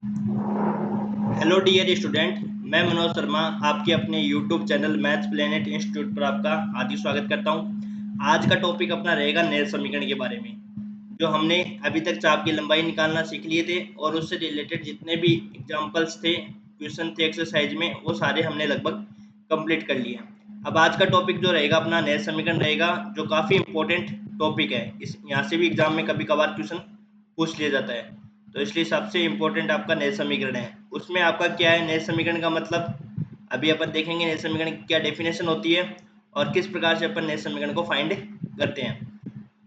Hello dear student, मैं मनोज शर्मा आपके अपने YouTube channel maths planet institute पर आपका हार्दिक स्वागत करता हूं। आज का टॉपिक अपना रहेगा नए समीकरण के बारे में। जो हमने अभी तक चाप की लंबाई निकालना सीख लिए थे और उससे रिलेटेड जितने भी एग्जांपल्स थे, क्वेश्चन थे एक्सरसाइज में, वो सारे हमने लगभग कंप्लीट कर लिए। अब आज का टॉपिक जो रहेगा अपना नए समीकरण रहेगा, जो काफ़ी इंपॉर्टेंट टॉपिक है। इस यहाँ से भी एग्जाम में कभी कभार क्वेश्चन पूछ लिया जाता है, तो इसलिए सबसे इम्पोर्टेंट आपका नए समीकरण है। उसमें आपका क्या है, नए समीकरण का मतलब अभी अपन देखेंगे नए समीकरण की क्या डेफिनेशन होती है और किस प्रकार से अपन नए समीकरण को फाइंड करते हैं।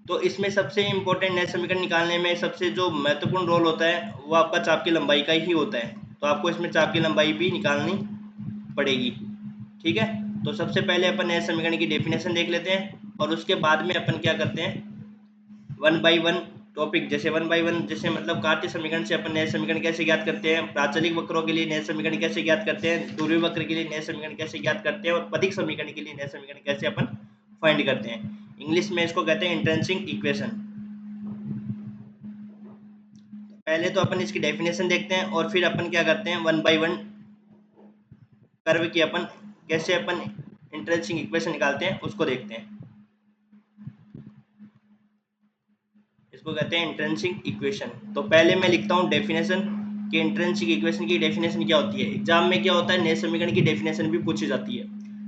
तो इसमें सबसे इम्पोर्टेंट नए समीकरण निकालने में सबसे जो महत्वपूर्ण रोल होता है वो आपका चाप की लंबाई का ही होता है। तो आपको इसमें चाप की लंबाई भी निकालनी पड़ेगी। ठीक है, तो सबसे पहले अपन नए समीकरण की डेफिनेशन देख लेते हैं और उसके बाद में अपन क्या करते हैं, वन बाई वन टॉपिक, जैसे वन बाई वन, जैसे मतलब कार्तीय समीकरण से अपन नए समीकरण कैसे ज्ञात करते हैं, प्राचलिक वक्रों के लिए नए समीकरण कैसे ज्ञात करते हैं, ध्रुवीय वक्र के लिए नए समीकरण कैसे ज्ञात करते हैं और पदिक समीकरण के लिए नए समीकरण कैसे अपन फाइंड करते हैं। इंग्लिश में इसको कहते हैं इंट्रिंसिक इक्वेशन। पहले तो अपन इसकी डेफिनेशन देखते हैं और फिर अपन क्या करते हैं, वन बाई वन कर्व की अपन कैसे अपन इंट्रिंसिक इक्वेशन निकालते हैं उसको देखते हैं। इसको कहते हैं इंट्रिंसिक इक्वेशन। तो पहले मैं लिखता हूँ डेफिनेशन कि इंट्रिंसिक इक्वेशन की डेफिनेशन क्या होती है। एग्जाम में क्या होता है, नए समीकरण की डेफिनेशन भी पूछी जाती है,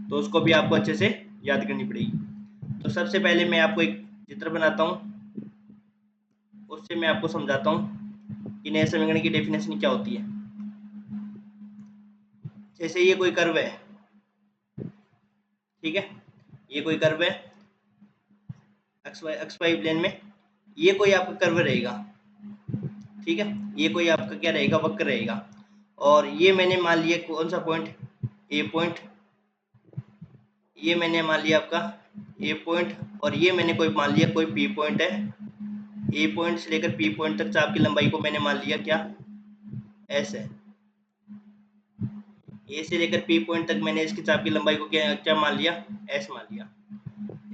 तो उसको भी आपको अच्छे से याद करनी पड़ेगी। तो सबसे पहले मैं आपको एक चित्र बनाता हूँ, उससे मैं आपको समझाता हूँ कि नए समीकरण की डेफिनेशन क्या होती है। जैसे ये कोई कर्व है, ठीक है, ये कोई कर्व है एक्स वाई प्लेन में, ये कोई आपका कर्व रहेगा। ठीक है, ये कोई आपका क्या रहेगा, वक्र रहेगा। और ये मैंने मान लिया कौन सा पॉइंट, ए पॉइंट, ये मैंने मान लिया आपका ए पॉइंट, और ये मैंने कोई मान लिया कोई पी पॉइंट है। ए पॉइंट से लेकर पी पॉइंट तक चाप की लंबाई को मैंने मान लिया क्या, एस है। ए से लेकर पी पॉइंट तक मैंने इसकी चाप की लंबाई को क्या क्या मान लिया, एस मान लिया।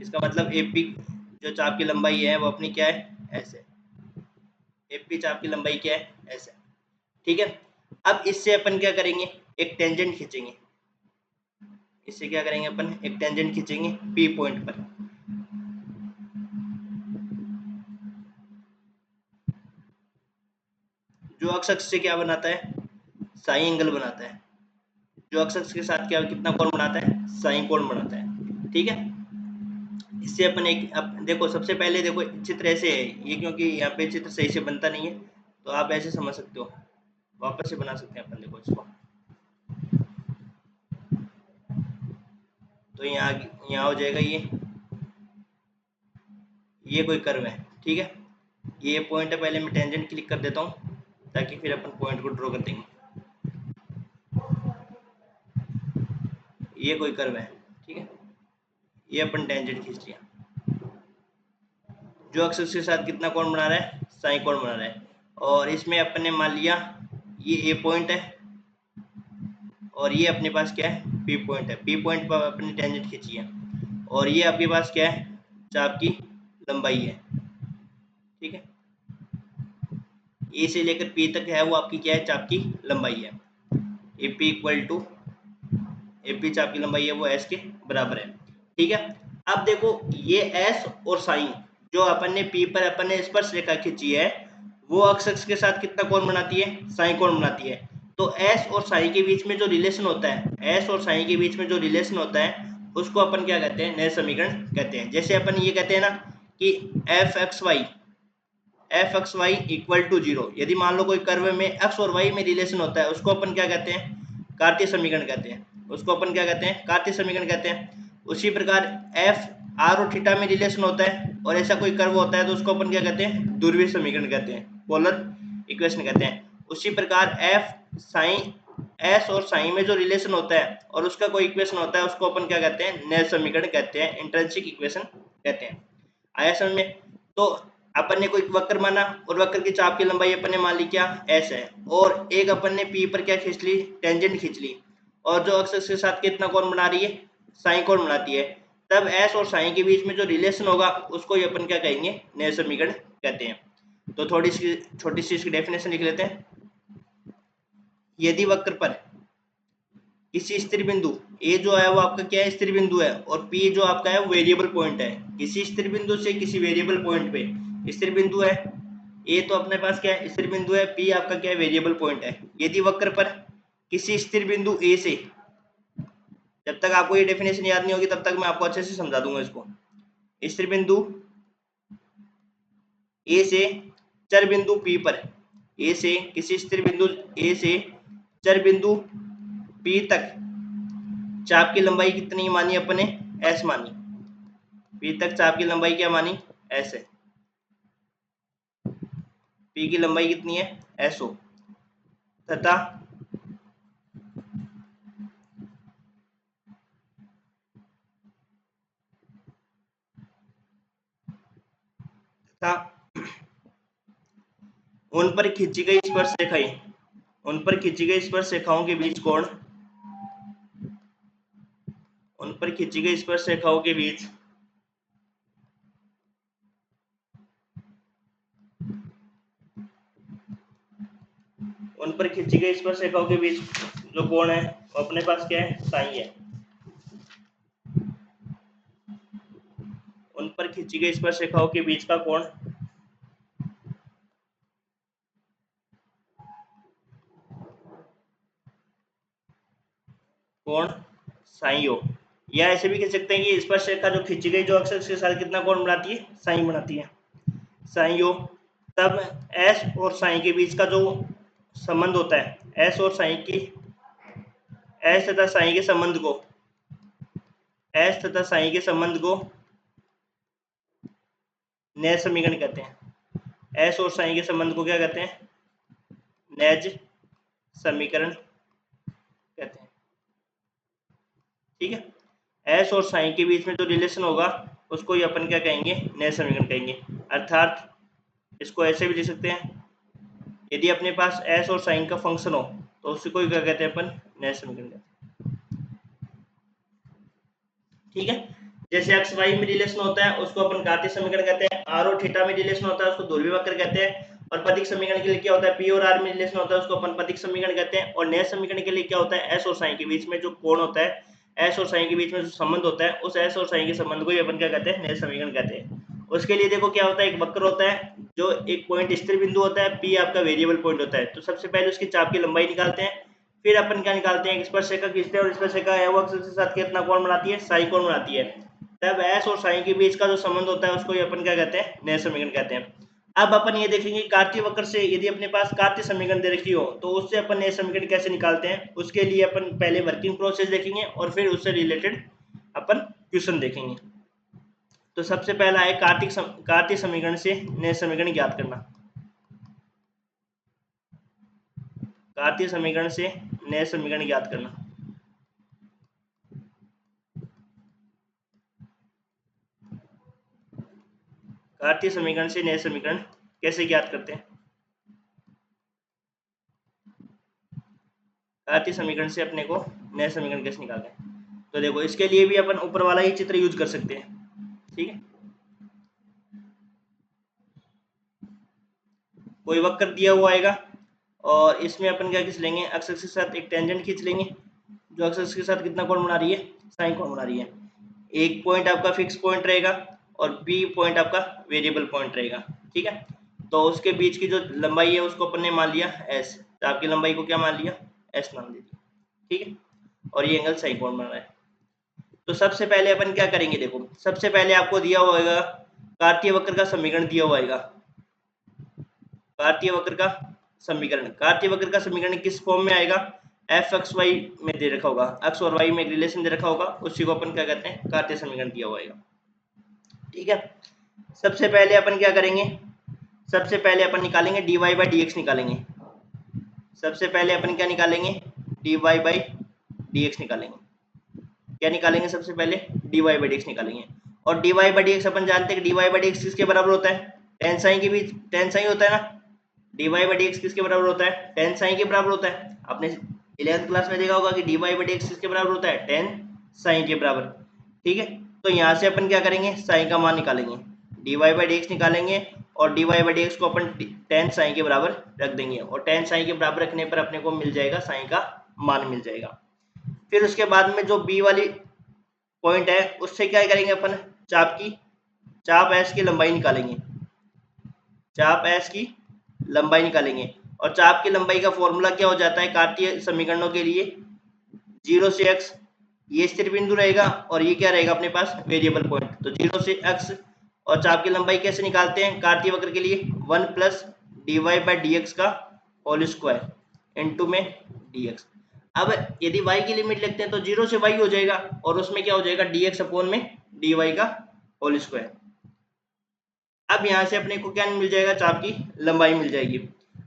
इसका मतलब ए पी जो चाप की लंबाई है वो अपनी क्या है, एस है। ए पी चाप की लंबाई क्या है, एस है। ठीक है, अब इससे अपन क्या करेंगे, एक टेंजेंट खींचेंगे। इससे क्या करेंगे अपन, एक टेंजेंट खींचेंगे पी पॉइंट पर। जो अक्ष अक्ष से क्या बनाता है, साई एंगल बनाता है। जो अक्ष अक्ष के साथ क्या कितना कोण बनाता है, साई कोण बनाता है। ठीक है, इससे अपन एक देखो, सबसे पहले देखो चित्र ऐसे है ये, क्योंकि यहाँ पे चित्र सही से बनता नहीं है, तो आप ऐसे समझ सकते हो, वापस से बना सकते हैं अपन। देखो इसको, तो यहाँ हो जाएगा ये कोई कर्व है। ठीक है, ये पॉइंट है, पहले मैं टेंजेंट क्लिक कर देता हूँ ताकि फिर अपन पॉइंट को ड्रॉ कर देंगे। ये कोई कर्व है, ठीक है, ये अपन टेंजेंट खींच लिया। जो अक्ष के साथ कितना कोण बना रहा है, साई कोण बना रहा है। और इसमें अपन ने मान लिया ये ए पॉइंट है और ये अपने पास क्या है, पी पॉइंट है। पी पॉइंट पर अपनी टेंजेंट खींची है और ये आपके पास क्या है, चाप की लंबाई है। ठीक है, ए से लेकर पी तक है वो आपकी क्या है, चाप की लंबाई है। A P equal to A P चाप की लंबाई है वो एस के बराबर है। ठीक है, अब देखो ये एस और साइन, जो अपन ने पी पर अपन ने स्पर्श रेखा खींची है, वो अक्ष अक्ष के साथ कितना कोण बनाती है, साइन कोण बनाती है। तो एस और साइन के बीच में जो रिलेशन होता है, एस और साइन के बीच में जो रिलेशन होता है उसको अपन क्या कहते हैं, नए समीकरण कहते हैं। जैसे अपन ये कहते हैं ना कि f x y equal to zero, यदि मान लो कोई कर्व में एक्स और वाई में रिलेशन होता है, उसको अपन क्या कहते हैं, कार्तीय समीकरण कहते हैं। उसको अपन क्या कहते हैं, कार्तीय समीकरण कहते हैं। उसी प्रकार एफ आर और थीटा में रिलेशन होता है और ऐसा कोई कर्व होता है तो उसको अपन क्या कहते हैं, ध्रुवीय समीकरण कहते हैं, पोलर इक्वेशन कहते हैं। उसी प्रकार एफ साइन एस और साइन में जो रिलेशन होता है और उसका कोई इक्वेशन होता है उसको अपन क्या कहते हैं, नए समीकरण कहते हैं, इंट्रिंसिक इक्वेशन कहते हैं। आया समझ में। तो अपन ने कोई वक्र माना और वक्र की चाप की लंबाई अपन ने मान ली क्या, एस है, और एक अपन ने पी पर क्या खींच ली, टेंजेंट खींच ली, और जो अक्ष के साथ कितना कोण बना रही है, साइन कोण बनाती है। तब एस और साइन के बीच में जो रिलेशन होगा उसको ही अपन क्या कहेंगे, नए समीकरण कहते हैं। तो थोड़ी सी छोटी सी इसकी डेफिनेशन लिख लेते हैं। यदि वक्र पर किसी स्थिर बिंदु ए जो है वो आपका क्या है, स्थिर बिंदु है, और पी जो आपका है वो वेरिएबल पॉइंट है। किसी स्थिर बिंदु से किसी वेरिएबल पॉइंट पे स्थिर बिंदु है ए, तो अपने पास क्या है, स्थिर बिंदु है, पी आपका क्या है, वेरिएबल पॉइंट है। यदि वक्र पर किसी स्थिर बिंदु ए से, जब तक आपको ये डेफिनेशन याद नहीं होगी तब तक मैं आपको अच्छे से समझा दूंगा इसको। स्थिर बिंदु ए से चर बिंदु पी पर, ए से किसी स्थिर बिंदु ए से चर बिंदु पी तक चाप की लंबाई कितनी मानी अपने, एस मानी। पी तक चाप की लंबाई क्या मानी, एस है। पी की लंबाई कितनी है, एस हो। तथा उन पर खींची गई स्पर्श रेखाएं, उन पर खींची गई स्पर्श रेखाओं के बीच कोण, उन पर खींची गई स्पर्श रेखाओं के बीच उन पर खींची गई स्पर्श रेखाओं के बीच जो कोण है वो अपने पास क्या है, साई है। उन पर खींची गई स्पर्श रेखाओं के बीच का कोण कोण साई हो। या ऐसे भी कह सकते हैं कि स्पर्श रेखा जो खींची गई जो अक्ष के साथ कितना कोण बनाती है, साई बनाती है, साई हो। तब एस और साई के बीच का जो संबंध होता है, एस और साई की, एस तथा साई के संबंध को, एस तथा साई के संबंध को नैज समीकरण कहते हैं। एस और साई के संबंध को क्या कहते हैं, नैज समीकरण कहते हैं। ठीक है, एस और साई के बीच में जो रिलेशन होगा उसको ही अपन क्या कहेंगे, नैज समीकरण कहेंगे। अर्थात इसको ऐसे भी लिख सकते हैं, यदि अपने पास एस और साइन का फंक्शन हो तो उसी को क्या कहते हैं अपन, नैज समीकरण कहते हैं। ठीक है, जैसे एक्स वाई में रिलेशन होता है उसको अपन घातीय समीकरण कहते हैं, आर और थीटा में रिलेशन होता है उसको ध्रुवीय वक्र कहते हैं, और पथिक समीकरण के लिए क्या होता है, पी और आर में रिलेशन होता है उसको अपन पथिक समीकरण कहते हैं, और नैज समीकरण के लिए क्या होता है, एस और साइन के बीच में जो कोण होता है, एस और साइन के बीच में जो संबंध होता है उस एस और साइन के संबंध को ही अपन क्या कहते हैं, नैज समीकरण कहते हैं। उसके लिए देखो क्या होता है, एक वक्र होता है जो एक पॉइंट स्थिर बिंदु होता है, पी आपका वेरिएबल पॉइंट होता है। तो सबसे पहले उसकी चाप की लंबाई निकालते हैं, फिर अपन क्या निकालते हैं, स्पर्श रेखा खींचते हैं और स्पर्श रेखा है वो अक्ष के साथ कितना कोण बनाती है, साई कोण बनाती है। तब एस और साई के बीच का जो संबंध होता है उसको अपन क्या कहते हैं, नैज समीकरण कहते हैं। अब अपन ये देखेंगे कार्तीय वक्र से यदि अपने पास कार्तीय समीकरण दे रखी हो तो उससे अपन नैज समीकरण कैसे निकालते हैं, उसके लिए अपन पहले वर्किंग प्रोसेस देखेंगे और फिर उससे रिलेटेड अपन क्वेश्चन देखेंगे। तो सबसे पहला है कार्तीय समीकरण से नैज समीकरण ज्ञात करना। कार्तीय समीकरण से नैज समीकरण ज्ञात करना। कार्तीय समीकरण से नैज समीकरण कैसे ज्ञात करते हैं, कार्तीय समीकरण से अपने को नैज समीकरण कैसे निकालते हैं। तो देखो इसके लिए भी अपन ऊपर वाला ही चित्र यूज कर सकते हैं। ठीक है, कोई वक्र दिया हुआ आएगा और इसमें अपन क्या खींच लेंगे, अक्ष के साथ एक टेंजेंट खींच लेंगे जो अक्ष के साथ कितना कोण बना रही है, साइन कोण बना रही है। एक पॉइंट आपका फिक्स पॉइंट रहेगा और बी पॉइंट आपका वेरिएबल पॉइंट रहेगा। ठीक है, तो उसके बीच की जो लंबाई है उसको अपन ने मान लिया एस, तो आपकी लंबाई को क्या मान लिया, एस मान लीजिए। ठीक है, और ये एंगल साइन कोण बन रहा है। तो सबसे पहले अपन क्या करेंगे, देखो सबसे पहले आपको दिया होगा कार्तीय वक्र का समीकरण दिया हुआ है। कार्तीय वक्र का समीकरण, कार्तीय वक्र का समीकरण किस फॉर्म में आएगा, एफ एक्स वाई में दे रखा होगा, एक्स और वाई में एक रिलेशन दे रखा होगा, उसी को अपन क्या कहते हैं, कार्तीय समीकरण दिया हुआ है। ठीक है, सबसे पहले अपन क्या करेंगे, सबसे पहले अपन निकालेंगे dy बाई डी एक्स निकालेंगे। सबसे पहले अपन क्या निकालेंगे, dy बाई डी एक्स निकालेंगे। क्या निकालेंगे, सबसे पहले dy बाई डी एक्स निकालेंगे। और dy by d x upon जानते हैं कि dy बाई डी एक्स किसके बराबर होता है, टेन साइन के बीच, टेन साइन होता है ना, dy बाई डी एक्स किसके बराबर होता है, टेन साइन के बराबर होता है। आपने 11th क्लास में देखा होगा कि dy बाई डी एक्स किसके बराबर होता है, टेन साइन के बराबर। ठीक है, तो यहाँ से अपन क्या करेंगे, साइन का मान निकालेंगे, dy बाई डी एक्स निकालेंगे और dy बाई dx को अपन tan साइन के बराबर रख देंगे, और tan साइन के बराबर रखने पर अपने को मिल जाएगा साइन का मान मिल जाएगा। फिर उसके बाद में जो b वाली पॉइंट है उससे क्या करेंगे अपन, चाप एस की लंबाई निकालेंगे, चाप एस की लंबाई निकालेंगे। और चाप की लंबाई का फॉर्मूला क्या हो जाता है कार्तीय समीकरणों के लिए, 0 से x, ये स्थिर बिंदु रहेगा और ये क्या रहेगा अपने पास वेरिएबल पॉइंट, तो 0 से x। और चाप की लंबाई कैसे निकालते हैं कार्तीय वक्र के लिए, 1 plus d y by d x का होल स्क्वायर इंटू में dx। अब यदि y की लिमिट लेते हैं तो 0 से y हो जाएगा और उसमें क्या हो जाएगा dx अपॉन में dy का होल स्क्वायर। अब यहाँ से अपने को क्या मिल जाएगा, चाप की लंबाई मिल जाएगी।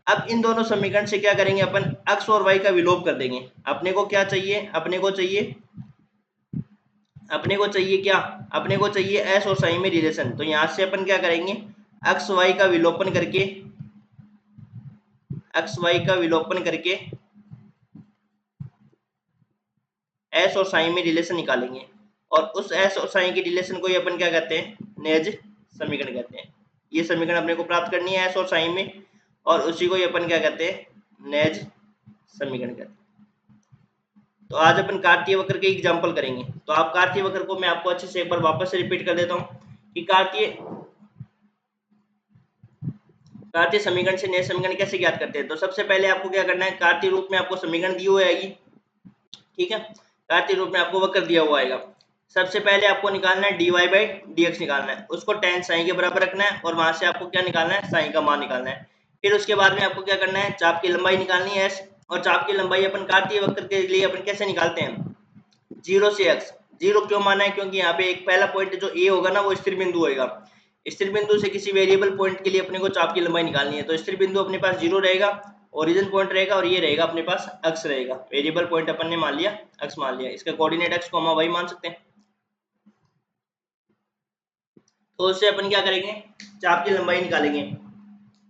अब इन दोनों समीकरण से क्या करेंगे अपन, x और y का विलोप कर देंगे। अपने को क्या चाहिए, अपने को चाहिए क्या, अपने को चाहिए s और साइन में रिलेशन। तो यहाँ से अपन क्या करेंगे, x y का विलोपन करके s और साइन में रिलेशन निकालेंगे। और उस s और साइन के रिलेशन को ही अपन क्या कहते हैं, नेज समीकरण कहते हैं। ये समीकरण अपने को प्राप्त करनी है s और साइन में, और उसी को ही अपन क्या कहते हैं, नेज समीकरण कहते हैं। तो आज अपन कार्तीय वक्र के एग्जांपल करेंगे। तो आप कार्तीय वक्र को मैं आपको अच्छे से एक बार वापस से रिपीट कर देता हूँ कि कार्तीय समीकरण से नेज समीकरण कैसे ज्ञात करते हैं। तो सबसे पहले आपको क्या करना है, कार्तीय रूप में आपको समीकरण दी हुई आएगी, ठीक है, कार्तीय रूप में आपको वक्र दिया हुआ आएगा। सबसे पहले आपको निकालना है dy बाई dx निकालना है, उसको tan साइन के बराबर रखना है और वहां से आपको क्या निकालना है, साइन का मान निकालना है। फिर उसके बाद में आपको क्या करना है, चाप की लंबाई निकालनी है s, और चाप की लंबाई अपन कार्तीय वक्र के लिए अपन कैसे निकालते हैं, 0 से x। 0 क्यों माना है, क्योंकि यहाँ पे एक पहला पॉइंट जो a होगा ना वो स्थिर बिंदु होगा। स्थिर बिंदु से किसी वेरिएबल पॉइंट के लिए अपने को चाप की लंबाई निकालनी है, तो स्थिर बिंदु अपने पास 0 रहेगा, ओरिजिन पॉइंट रहेगा, और ये रहेगा अपने पास अक्ष रहेगा। वेरिएबल पॉइंट अपन ने मान लिया, अक्ष मान लिया, इसका कोऑर्डिनेट x, y मान सकते हैं। तो उससे अपन क्या करेंगे, चाप की लंबाई निकालेंगे।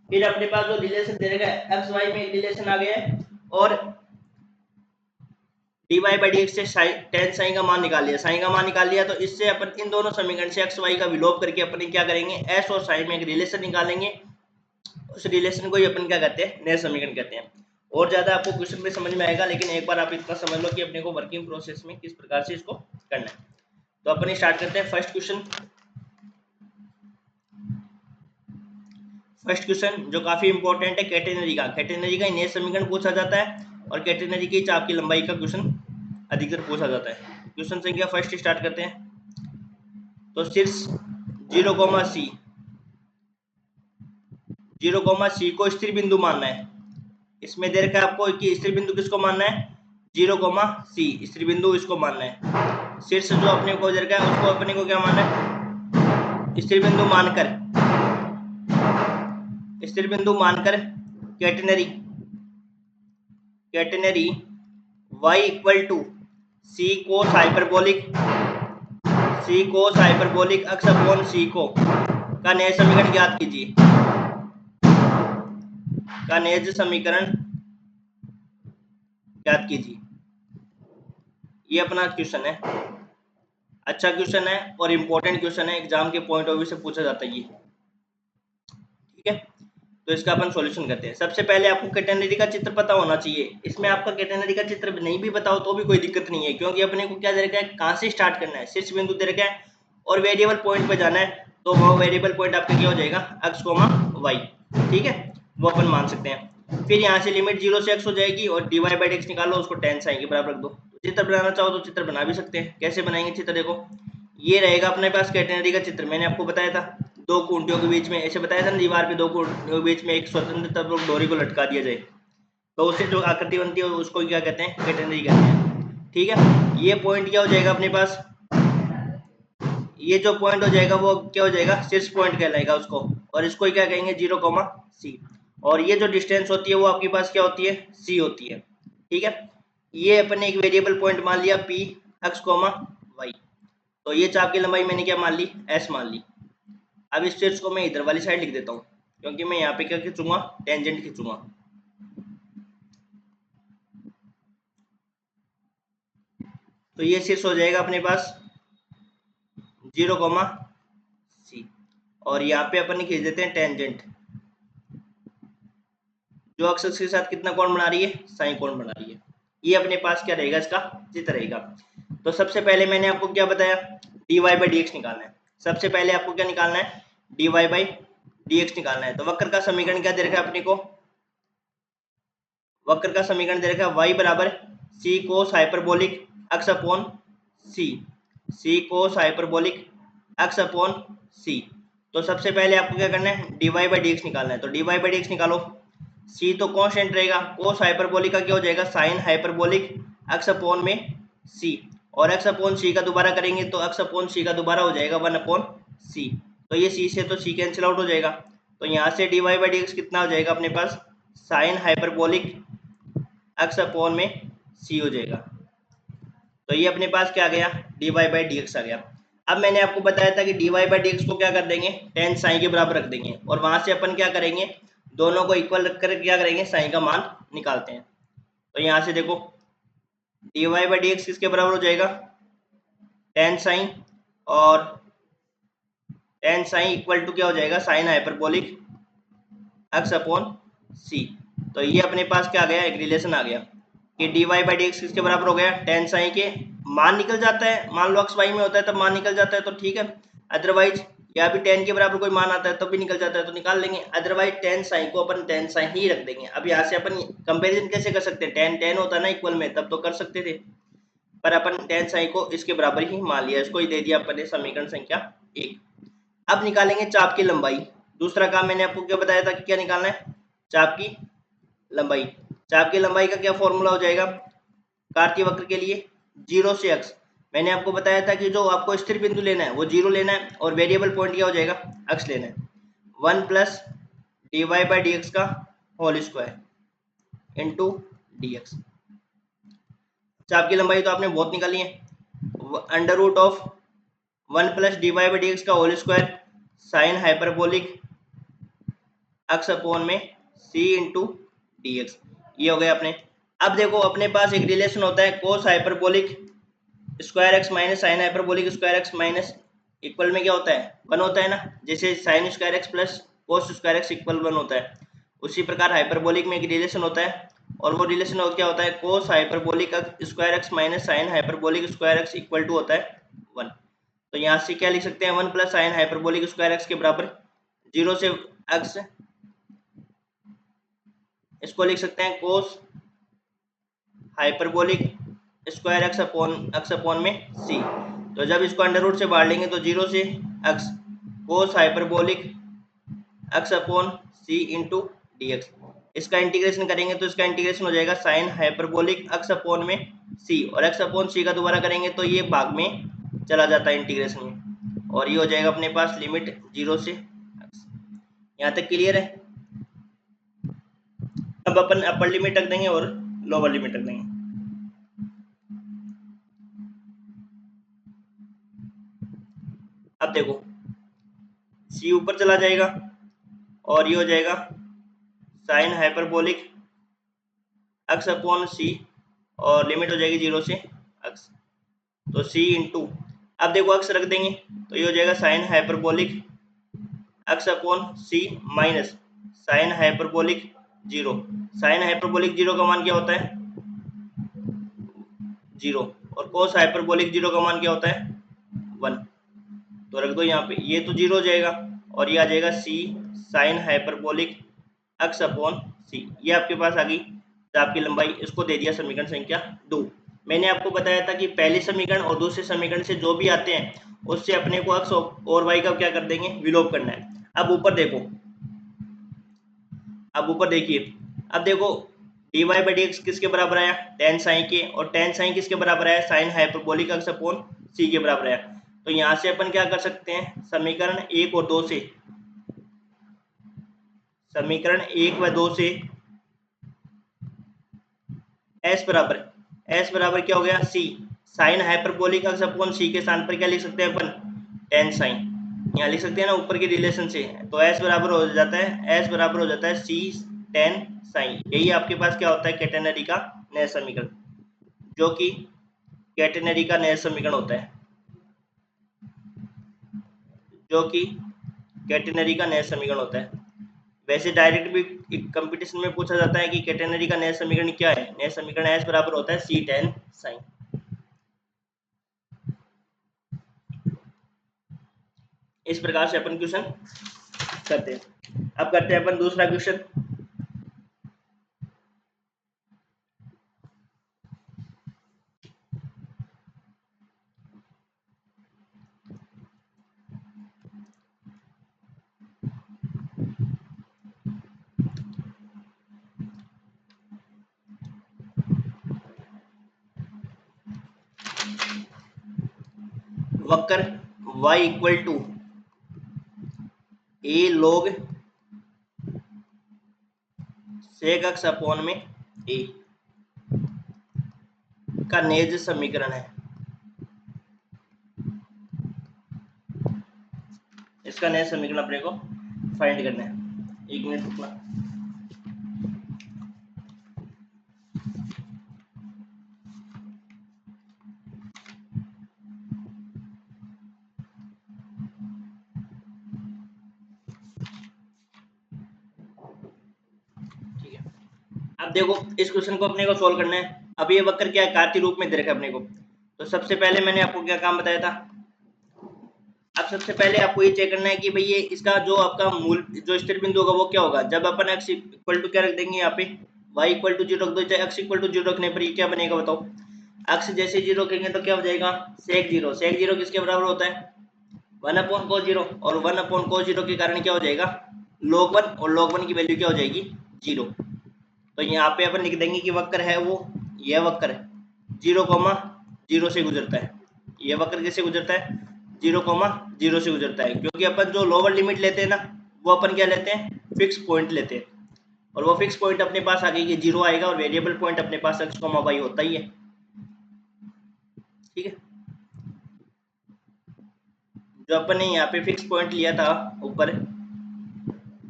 फिर अपने पास जो रिलेशन दे रखा है एक्स वाई में एक रिलेशन आ गया है, और dy बाई dx से tan साइन का मान निकाल लिया, साइन का मान निकाल लिया। तो इससे अपन इन दोनों समीकरण से x y का विलोप करके अपन क्या करेंगे, s और साइन में एक रिलेशन निकालेंगे। उस रिलेशन को ही अपन क्या कहते हैं, नेज समीकरण कहते हैं। और ज्यादा आपको क्वेश्चन में समझ में आएगा, लेकिन एक बार आप इतना समझ लो कि अपने को वर्किंग प्रोसेस में किस प्रकार से इसको करना है। तो अपन स्टार्ट करते हैं फर्स्ट क्वेश्चन जो काफी इंपॉर्टेंट है, कैटेनरी का नेज समीकरण पूछा जाता है, और कैटेनरी की चाप की लंबाई का क्वेश्चन अधिकतर पूछा जाता है। क्वेश्चन संख्या फर्स्ट स्टार्ट करते हैं। तो शीर्ष 0,c को स्थिर बिंदु मानना है। इसमें दे रखा है आपको कि स्थिर बिंदु किसको मानना है, 0,c स्थिर बिंदु इसको मानना है। शीर्ष जो अपने को दे रखा है उसको अपने को क्या मानना है, स्थिर बिंदु मानकर catenary y equal to c cos hyperbolic अक्ष अपॉन c को का नेज समीकरण ज्ञात कीजिए, ये अपना क्वेश्चन है। अच्छा क्वेश्चन है और इम्पोर्टेंट क्वेश्चन है, एग्जाम के पॉइंट ऑफ व्यू से पूछा जाता है ये, ठीक है। तो इसका अपन सॉल्यूशन करते हैं। सबसे पहले आपको कैटेनरी का चित्र पता होना चाहिए। इसमें आपका कैटेनरी का चित्र नहीं भी बताओ तो भी कोई दिक्कत नहीं है, क्योंकि अपने को क्या दे रखा है, कहाँ से स्टार्ट करना है, शीर्ष बिंदु दे रखा है और वेरिएबल पॉइंट पे जाना है। तो वो वेरिएबल पॉइंट आपका क्या हो जाएगा, x, y, ठीक है, वो अपन मान सकते हैं। फिर यहाँ से लिमिट 0 से x हो जाएगी और dy बाई dx निकालो, उसको tan साइन के बराबर रख दो। चित्र बनाना चाहो तो चित्र बना भी सकते हैं। कैसे बनाएंगे चित्र, देखो ये रहेगा अपने पास कैटेनरी का चित्र। मैंने आपको बताया था दो खूंटियों के बीच में, ऐसे बताया था ना, दीवार पे दो खूंटियों के बीच में एक स्वतंत्र डोरी को लटका दिया जाए तो उससे जो आकृति बनती है उसको क्या कहते हैं, कैटेनरी कहते हैं, ठीक है। ये पॉइंट क्या हो जाएगा अपने पास, ये जो पॉइंट हो जाएगा वो क्या हो जाएगा, शीर्ष पॉइंट कहलाएगा उसको, और इसको क्या कहेंगे 0,c। और ये जो डिस्टेंस होती है वो आपके पास क्या होती है, c होती है, ठीक है। ये अपने एक वेरिएबल पॉइंट मान लिया p, x, y। तो ये चाप की लंबाई मैंने क्या मान ली, s मान ली। अब इस शीर्ष को मैं इधर वाली साइड लिख देता हूँ, क्योंकि मैं यहाँ पे क्या खींचूंगा, टेंजेंट खींचूंगा। तो ये शीर्ष हो जाएगा अपने पास 0,c, और यहाँ पे अपन खींच देते हैं टेंजेंट, जो अक्ष के साथ कितना कोण बना रही है, साइन कोण बना रही है। ये अपने पास क्या रहेगा, इसका चित्र रहेगा। तो सबसे पहले मैंने आपको क्या बताया, dy बाई डी एक्स निकालना है। सबसे पहले आपको क्या निकालना है, dy बाई डी एक्स निकालना है। तो वक्र का समीकरण क्या दे रखा है अपने को, वक्र का समीकरण दे रखा है y बराबर सी कोस हाइपरबोलिक एक्स अपॉन सी, सी कोस हाइपरबोलिक एक्स अपॉन सी। तो सबसे पहले आपको क्या करना है, dy बाई डी एक्स निकालना है। तो dy बाई डी एक्स निकालो, c तो कांस्टेंट रहेगा, कोस हाइपरबोलिक का क्या हो जाएगा, साइन हाइपरबोलिक एक्स अपॉन में c, और x अपॉन c का दोबारा करेंगे तो x अपॉन c का दोबारा हो जाएगा 1 अपॉन c। तो ये c से तो c कैंसिल आउट हो जाएगा। तो यहाँ से dy बाई डी एक्स कितना हो जाएगा अपने पास, साइन हाइपरबोलिक एक्स अपॉन में c हो जाएगा। तो ये अपने पास क्या आ गया, dy बाई डी एक्स आ गया। अब मैंने आपको बताया था कि dy बाई डी एक्स को क्या कर देंगे, टेन साइन के बराबर रख देंगे, और वहां से अपन क्या करेंगे, दोनों को इक्वल रख कर क्या करेंगे, साइन का मान निकालते हैं। तो यहाँ से देखो dy बाई डी एक्स किसके बराबर हो जाएगा, टेन साइन, और टेन साइन इक्वल टू क्या हो जाएगा, साइन हाइपरबोलिक एक्स अपॉन सी। तो ये अपने पास क्या आ गया, एक रिलेशन आ गया कि dy बाई डी एक्स किसके बराबर हो गया, टेन साइन के मान निकल जाता है, मान लो एक्स वाई में होता है तब मान निकल जाता है तो ठीक है, अदरवाइज या भी टेन के बराबर कोई मान आता है तब भी निकल जाता है तो निकाल लेंगे, अदरवाइज टेन साइन को अपन टेन साइन ही रख देंगे। अब यहाँ से अपन कंपेरिजन कैसे कर सकते हैं, टेन टेन होता है ना इक्वल में, तब तो कर सकते थे, पर अपन टेन साइन को इसके बराबर ही मान लिया, इसको ही दे दिया अपन ने समीकरण संख्या 1। अब निकालेंगे चाप की लंबाई। दूसरा काम मैंने आपको क्या बताया था कि क्या निकालना है, चाप की लंबाई। चाप की लंबाई का क्या फॉर्मूला हो जाएगा कार्तीय वक्र के लिए, 0 से x। मैंने आपको बताया था कि जो आपको स्थिर बिंदु लेना है वो 0 लेना है, और वेरिएबल पॉइंट क्या हो जाएगा, x लेना है। 1 plus d y by d x का whole square into d x. चाप की लंबाई तो आपने बहुत निकाली है, under root of 1 plus d y by d x का whole square sine hyperbolic x upon में c इंटू डी एक्स। ये हो गया अपने। अब देखो अपने पास एक रिलेशन होता है cos hyperbolic square x minus sine hyperbolic square x minus equal में क्या होता है, 1 होता है ना, जैसे sine square x plus cos square x equal 1 होता है, उसी प्रकार हाइपरबोलिक में एक रिलेशन होता है, और वो रिलेशन क्या होता है, cos hyperbolic square x minus sine hyperbolic square x equal to होता है 1। तो यहाँ से क्या लिख सकते हैं, 1 plus sign hyperbolic square x के बराबर 0 से एक्स, इसको लिख सकते हैं कोस हाइपरबोलिक स्क्वायर एक्स अपॉन में सी। तो जब इसको अंडर रूट से बाहर लेंगे तो 0 से x cos hyperbolic x upon सी इंटू डी एक्स। इसका इंटीग्रेशन करेंगे तो इसका इंटीग्रेशन हो जाएगा साइन हाइपरबोलिक एक्स अपॉन में सी, और एक्स अपॉन सी का दोबारा करेंगे तो ये भाग में चला जाता है इंटीग्रेशन में, और ये हो जाएगा अपने पास लिमिट 0 से एक्स। यहाँ तक क्लियर है। अब अपन अपर लिमिट रख देंगे और लोअर लिमिट रख देंगे। अब देखो c ऊपर चला जाएगा और ये हो जाएगा साइन हाइपरबोलिक एक्स अपॉन सी, और लिमिट हो जाएगी 0 से एक्स, तो c इंटू, अब देखो एक्स रख देंगे तो ये हो जाएगा sine hyperbolic x upon c minus sine hyperbolic 0। Sine hyperbolic 0 का मान क्या होता है, 0, और कोस हाइपरबोलिक 0 का मान क्या होता है, 1। तो रख दो यहाँ पे, ये तो 0 हो जाएगा, और ये आ जाएगा c sine hyperbolic x upon c. ये आपके पास आ गई चाप की लंबाई, इसको दे दिया समीकरण संख्या 2। मैंने आपको बताया था कि पहले समीकरण और दूसरे समीकरण से जो भी आते हैं उससे अपने को एक्स और वाई का क्या कर देंगे, विलोप करना है। अब ऊपर देखो, अब ऊपर देखिए, अब देखो d y by d x किसके बराबर आया, टेन साइन के, और टेन साइन किसके बराबर आया, sign hyperbolic x upon c के बराबर आया। तो यहाँ से अपन क्या कर सकते हैं, समीकरण 1 और 2 से, समीकरण 1 व 2 से s बराबर क्या हो गया, c sine hyperbolic x upon c के स्थान पर क्या लिख सकते हैं अपन, टेन साइन, यहाँ लिख सकते हैं ना ऊपर के रिलेशन से। तो s बराबर हो जाता है c टेन साइन। यही आपके पास क्या होता है, कैटेनरी का नया समीकरण, जो कि कैटेनरी का नया समीकरण होता है, जो कि कैटेनरी का नया समीकरण होता है। वैसे डायरेक्ट भी कंपटीशन में पूछा जाता है कि कैटेनरी का नया समीकरण क्या है। नया समीकरण एस बराबर होता है सी टेन साइन। इस प्रकार से अपन क्वेश्चन करते हैं। अब करते हैं अपन दूसरा क्वेश्चन। वक्र y equal to a log sec x upon में ए का नेज समीकरण है। इसका नया समीकरण अपने को फाइंड करना है। एक मिनट रुकना। ठीक है, अब देखो इस क्वेश्चन को अपने को सोल्व करना है। अब ये वक्र क्या है, कार्तीय रूप में दे रखा है अपने को। तो सबसे पहले मैंने आपको क्या काम बताया था। अब सबसे पहले आपको ये चेक करना है कि भाई ये इसका जो आपका मूल जो स्थिर बिंदु होगा वो क्या होगा। जब अपन x इक्वल टू क्या रख देंगे यहाँ पे, y इक्वल टू 0 रख दो। चाहे x इक्वल टू 0 रखने पर ये क्या बनेगा बताओ। x जैसे 0 रखेंगे तो क्या हो जाएगा, सेक 0। सेक 0 किसके बराबर होता है, 1 अपॉन cos 0। और 1 अपॉन cos 0 के कारण क्या हो जाएगा, log 1। और log 1 की वैल्यू क्या हो जाएगी, 0। तो यहाँ पे अपन लिख देंगे कि वक्र है वो यह वक्र है 0,0 से गुजरता है। यह वक्र कैसे गुजरता है, 0,0 से गुजरता है। क्योंकि अपन जो लोअर लिमिट लेते हैं ना, वो अपन क्या लेते हैं, फिक्स पॉइंट लेते हैं। और वो फिक्स पॉइंट अपने पास आगे ये 0 आएगा। और वेरिएबल पॉइंट अपने पास x, y होता ही है। ठीक है, जो अपन ने यहाँ पे फिक्स पॉइंट लिया था ऊपर,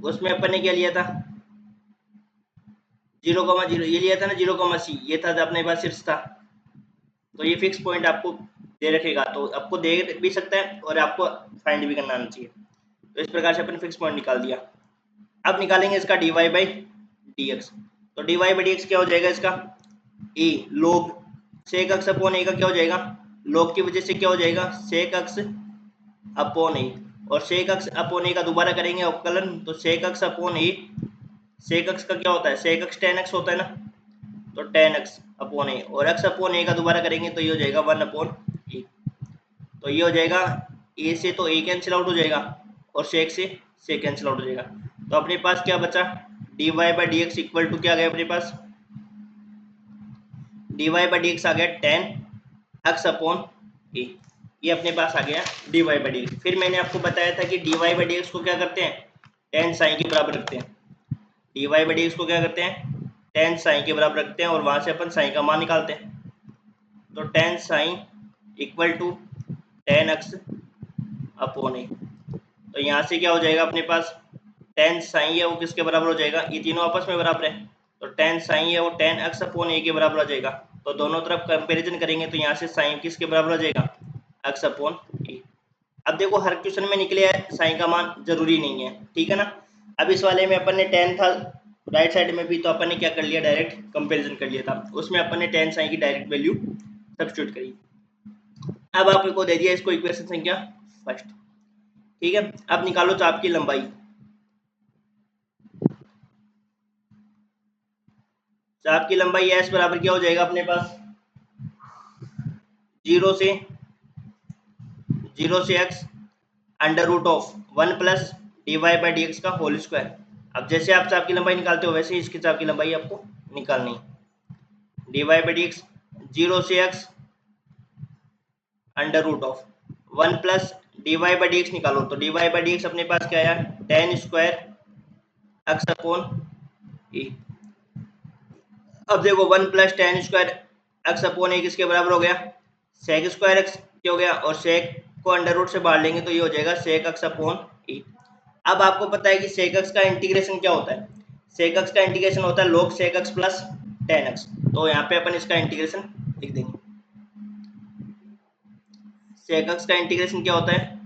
उसमें अपन ने क्या लिया था, 0,0 ये लिया था ना, 0,c ये था अपने पास शीर्ष था। तो ये फिक्स पॉइंट आपको दे रखेगा, तो आपको दे भी सकता है और आपको फाइंड भी करना आना चाहिए। तो इस प्रकार से अपन फिक्स पॉइंट निकाल दिया। अब निकालेंगे इसका dy बाई डी एक्स। तो dy बाई डी एक्स क्या हो जाएगा इसका, ए log सेक एक्स अपॉन ए का क्या हो जाएगा, log की वजह से क्या हो जाएगा, सेक एक्स अपॉन ए। और सेक एक्स अपॉन ए का दोबारा करेंगे अवकलन, तो सेक एक्स अपॉन ए। सेक एक्स का क्या होता है, सेक एक्स टेन एक्स होता है ना, तो टेन एक्स अपॉन ए। और एक्स अपॉन ए का दोबारा करेंगे तो ये हो जाएगा 1 अपॉन ए। तो ये हो जाएगा ए से तो ए कैंसिल आउट हो जाएगा और से कैंसिल आउट हो जाएगा। तो अपने पास क्या बचा, d y by d x equal to क्या आ गया अपने पास, d y by d x आ गया 10 एक्स अपॉन ए। ये अपने पास आ गया d y by d x. फिर मैंने आपको बताया था कि d y by d x को क्या करते हैं, टेन साइन के बराबर रखते हैं। D y by d x को क्या करते हैं, टेन साइन के बराबर रखते हैं। और वहां से अपन साइन का मान निकालते हैं। तो ten sine equal to 10 x upon a. तो यहाँ से क्या हो जाएगा अपने पास, टेन साइन है वो किसके बराबर हो जाएगा, ये तीनों आपस में बराबर है। तो टेन साइन है वो 10 एक्स अपॉन ए के बराबर हो जाएगा। तो दोनों तरफ कंपैरिजन करेंगे तो यहाँ से साइन किसके बराबर हो जाएगा, एक्स अपॉन ए। अब देखो हर क्वेश्चन में निकले साइन का मान जरूरी नहीं है, ठीक है ना। अब इस वाले में अपन ने 10 था राइट साइड में भी, तो अपन ने क्या कर लिया, डायरेक्ट कंपैरिजन कर लिया था। उसमें अपन ने 10 साइन की डायरेक्ट वैल्यू सब्स्टिट्यूट करी। अब आपको दे दिया इसको इक्वेशन संख्या फर्स्ट। ठीक है, अब निकालो चाप की लंबाई। चाप की लंबाई एस बराबर क्या हो जाएगा अपने पास, 0 से x under root of 1 plus d y by d x का होल स्क्वायर। अब जैसे आप चाप की लंबाई निकालते हो वैसे ही इसकी चाप की लंबाई आपको निकालनी है। D y by d x 0 से x under root of 1 plus d y by d x निकालो। तो d y by d x अपने पास क्या आया, 10 स्क्वायर एक्स अपॉन ए। अब देखो 1 प्लस 10 स्क्वायर एक्स अपॉन ए किसके बराबर हो गया, सेक स्क्वायर एक्स क्या हो गया। और सेक को अंडर रूट से बाहर लेंगे तो ये हो जाएगा सेक एक्स अपॉन ए। अब आपको पता है कि सेक एक्स का इंटीग्रेशन क्या होता है, सेक एक्स का इंटीग्रेशन होता है log sec x plus 10 x. तो यहाँ पे अपन इसका इंटीग्रेशन लिख देंगे। सेक एक्स का इंटीग्रेशन क्या होता है,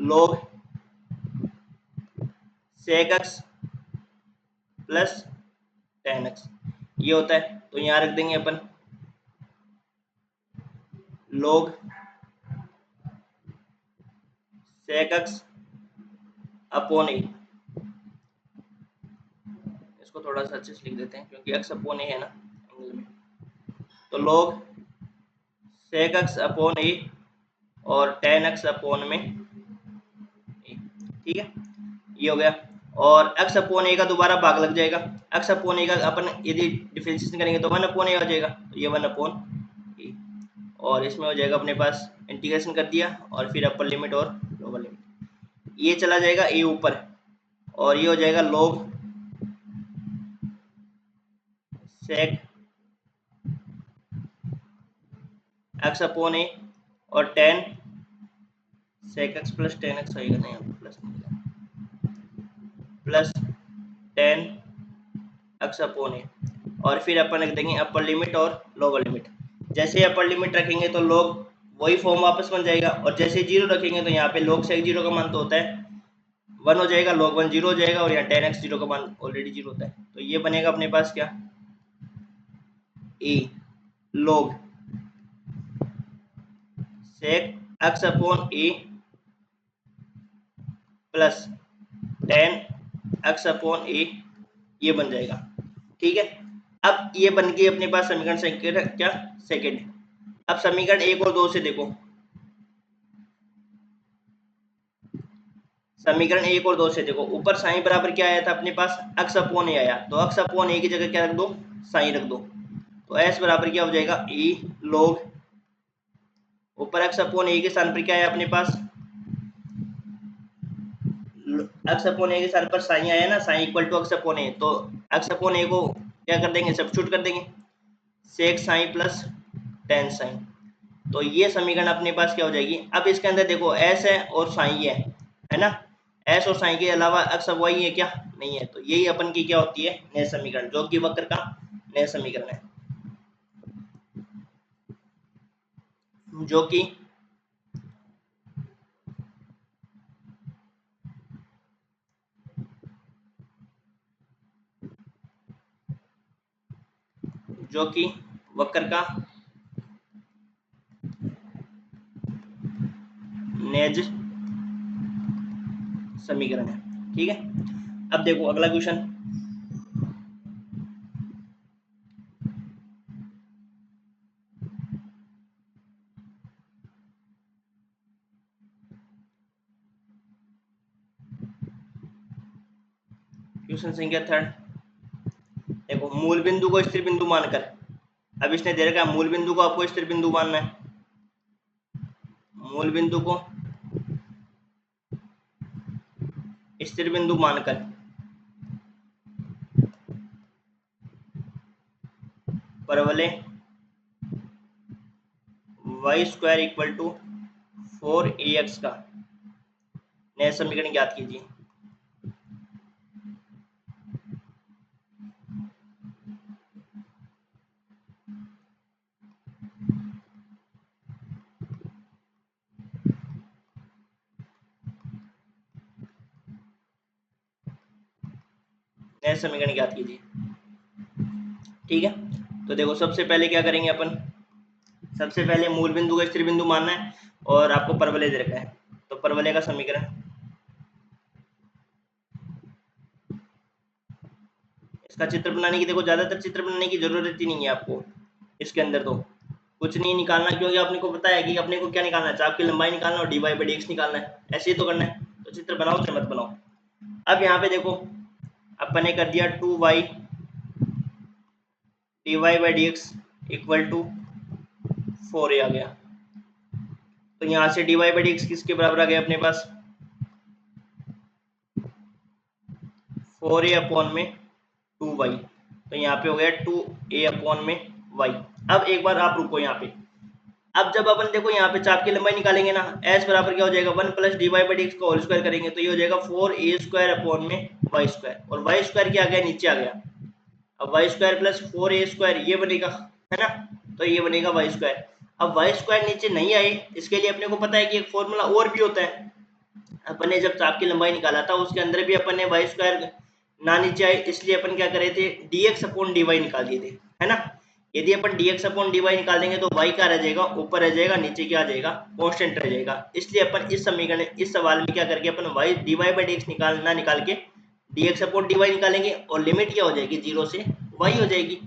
log sec x plus ten x ये होता है। तो यहाँ रख देंगे अपन log sec x upon a, इसको थोड़ा सा अच्छे से लिख देते हैं क्योंकि एक्स अपॉन ए है ना एंगल में। तो log sec x upon a और टेन एक्स अपॉन में ए, ठीक है ये हो गया। और एक्स अपॉन ए का दोबारा भाग लग जाएगा, एक्स अपॉन ए का अपन यदि डिफरेंशिएशन करेंगे तो वन अपॉन ए आ जाएगा, तो ये वन अपॉन ए। और इसमें हो जाएगा अपने पास इंटीग्रेशन कर दिया और फिर अपर लिमिट और लोअर लिमिट, ये चला जाएगा ए ऊपर और ये हो जाएगा log sec x upon a और ten sec x plus ten x आएगा, नहीं plus plus ten x upon a और फिर अपन रख देंगे अपर लिमिट और लोअर लिमिट। जैसे अपर लिमिट रखेंगे तो log वही फॉर्म वापस बन जाएगा और जैसे जीरो रखेंगे तो यहाँ पे log सेक जीरो का मान तो होता है वन हो जाएगा, log वन जीरो हो जाएगा और यहाँ टेन एक्स जीरो का मान ऑलरेडी जीरो होता है। तो ये बनेगा अपने पास क्या ए log सेक एक्स अपॉन ए प्लस टेन एक्स अपॉन ए ये बन जाएगा, ठीक है। अब ये बन गई अपने पास समीकरण संख्या क्या सेकंड। अब समीकरण एक और दो से देखो, समीकरण एक और दो से देखो, ऊपर साइन बराबर क्या आया था अपने पास एक्स अपॉन ए आया, तो एक्स अपॉन ए की जगह क्या रख दो साइन रख दो, तो एस बराबर क्या हो जाएगा ए log ऊपर एक्स अपॉन ए के स्थान पर क्या आया अपने पास एक्स अपॉन ए के स्थान पर साइन आया ना, sine equal to x upon a, तो एक्स अपॉन ए को क्या कर देंगे सब्स्टिट्यूट कर देंगे सेक साइन प्लस टेन साइन, तो ये समीकरण अपने पास क्या हो जाएगी। अब इसके अंदर देखो एस है और साइन है ना, एस और साइन के अलावा एक्स अब वाई है क्या नहीं है, तो यही अपन की क्या होती है नया समीकरण, जो कि वक्र का नया समीकरण है, जो कि वक्र का नेज समीकरण है, ठीक है। अब देखो अगला क्वेश्चन, क्वेश्चन संख्या थर्ड। देखो मूल बिंदु को स्थिर बिंदु मानकर, अब इसने दे रखा है मूल बिंदु को आपको स्थिर बिंदु मानना है, मूल बिंदु को स्थिर बिंदु मानकर परवलय Y square equal to 4ax का नया समीकरण ज्ञात कीजिए। नया समीकरण ज्ञात कीजिए, ठीक है। तो देखो सबसे पहले क्या करेंगे अपन, सबसे पहले मूल बिंदु को स्थिर बिंदु मानना है और आपको परवलय दे रखा है, तो परवलय का समीकरण, इसका चित्र बनाने की, देखो ज्यादातर चित्र बनाने की जरूरत ही नहीं है आपको इसके अंदर, तो कुछ नहीं निकालना क्योंकि अपने को पता है कि अपने को क्या निकालना है, चाप की लंबाई निकालना और d y by d x निकालना है, ऐसे ही तो करना है। तो चित्र बनाओ चाहे मत बनाओ। अब यहाँ पे देखो अपन ने कर दिया 2y d y by d x equal to 4a आ गया, तो यहाँ से d y by d x किसके बराबर आ गया अपने पास 4a अपॉन में 2y, तो यहाँ पे हो गया 2a अपॉन में y। अब एक बार आप रुको यहाँ पे, अब जब अपन देखो यहाँ पे चाप की लंबाई निकालेंगे ना, s बराबर क्या हो जाएगा 1 plus d y by d x का होल स्क्वायर करेंगे तो ये हो जाएगा 4a स्क्वायर अपॉन में y स्क्वायर, और y स्क्वायर क्या आ गया नीचे आ गया, अब Y square plus 4a square ये बनेगा है ना, तो ये बनेगा वाई स्क्वायर। अब वाई स्क्वायर नीचे नहीं आए, इसके लिए अपने को पता है कि एक फॉर्मूला और भी होता है, अपन ने जब चाप की लंबाई निकाला था उसके अंदर भी अपन ने वाई स्क्वायर ना नीचे आए, इसलिए अपन क्या करे थे, dx अपॉन dy निकाल दिए थे, है ना। यदि अपन dx अपॉन dy निकाल देंगे तो y क्या रह जाएगा, ऊपर रह जाएगा, नीचे क्या आ जाएगा, कांस्टेंट रह जाएगा। इसलिए अपन इस समीकरण, इस सवाल में क्या करके अपन y dy बाई dx निकाल के dx अपॉन dy निकालेंगे और लिमिट क्या हो जाएगी, 0 से y हो जाएगी।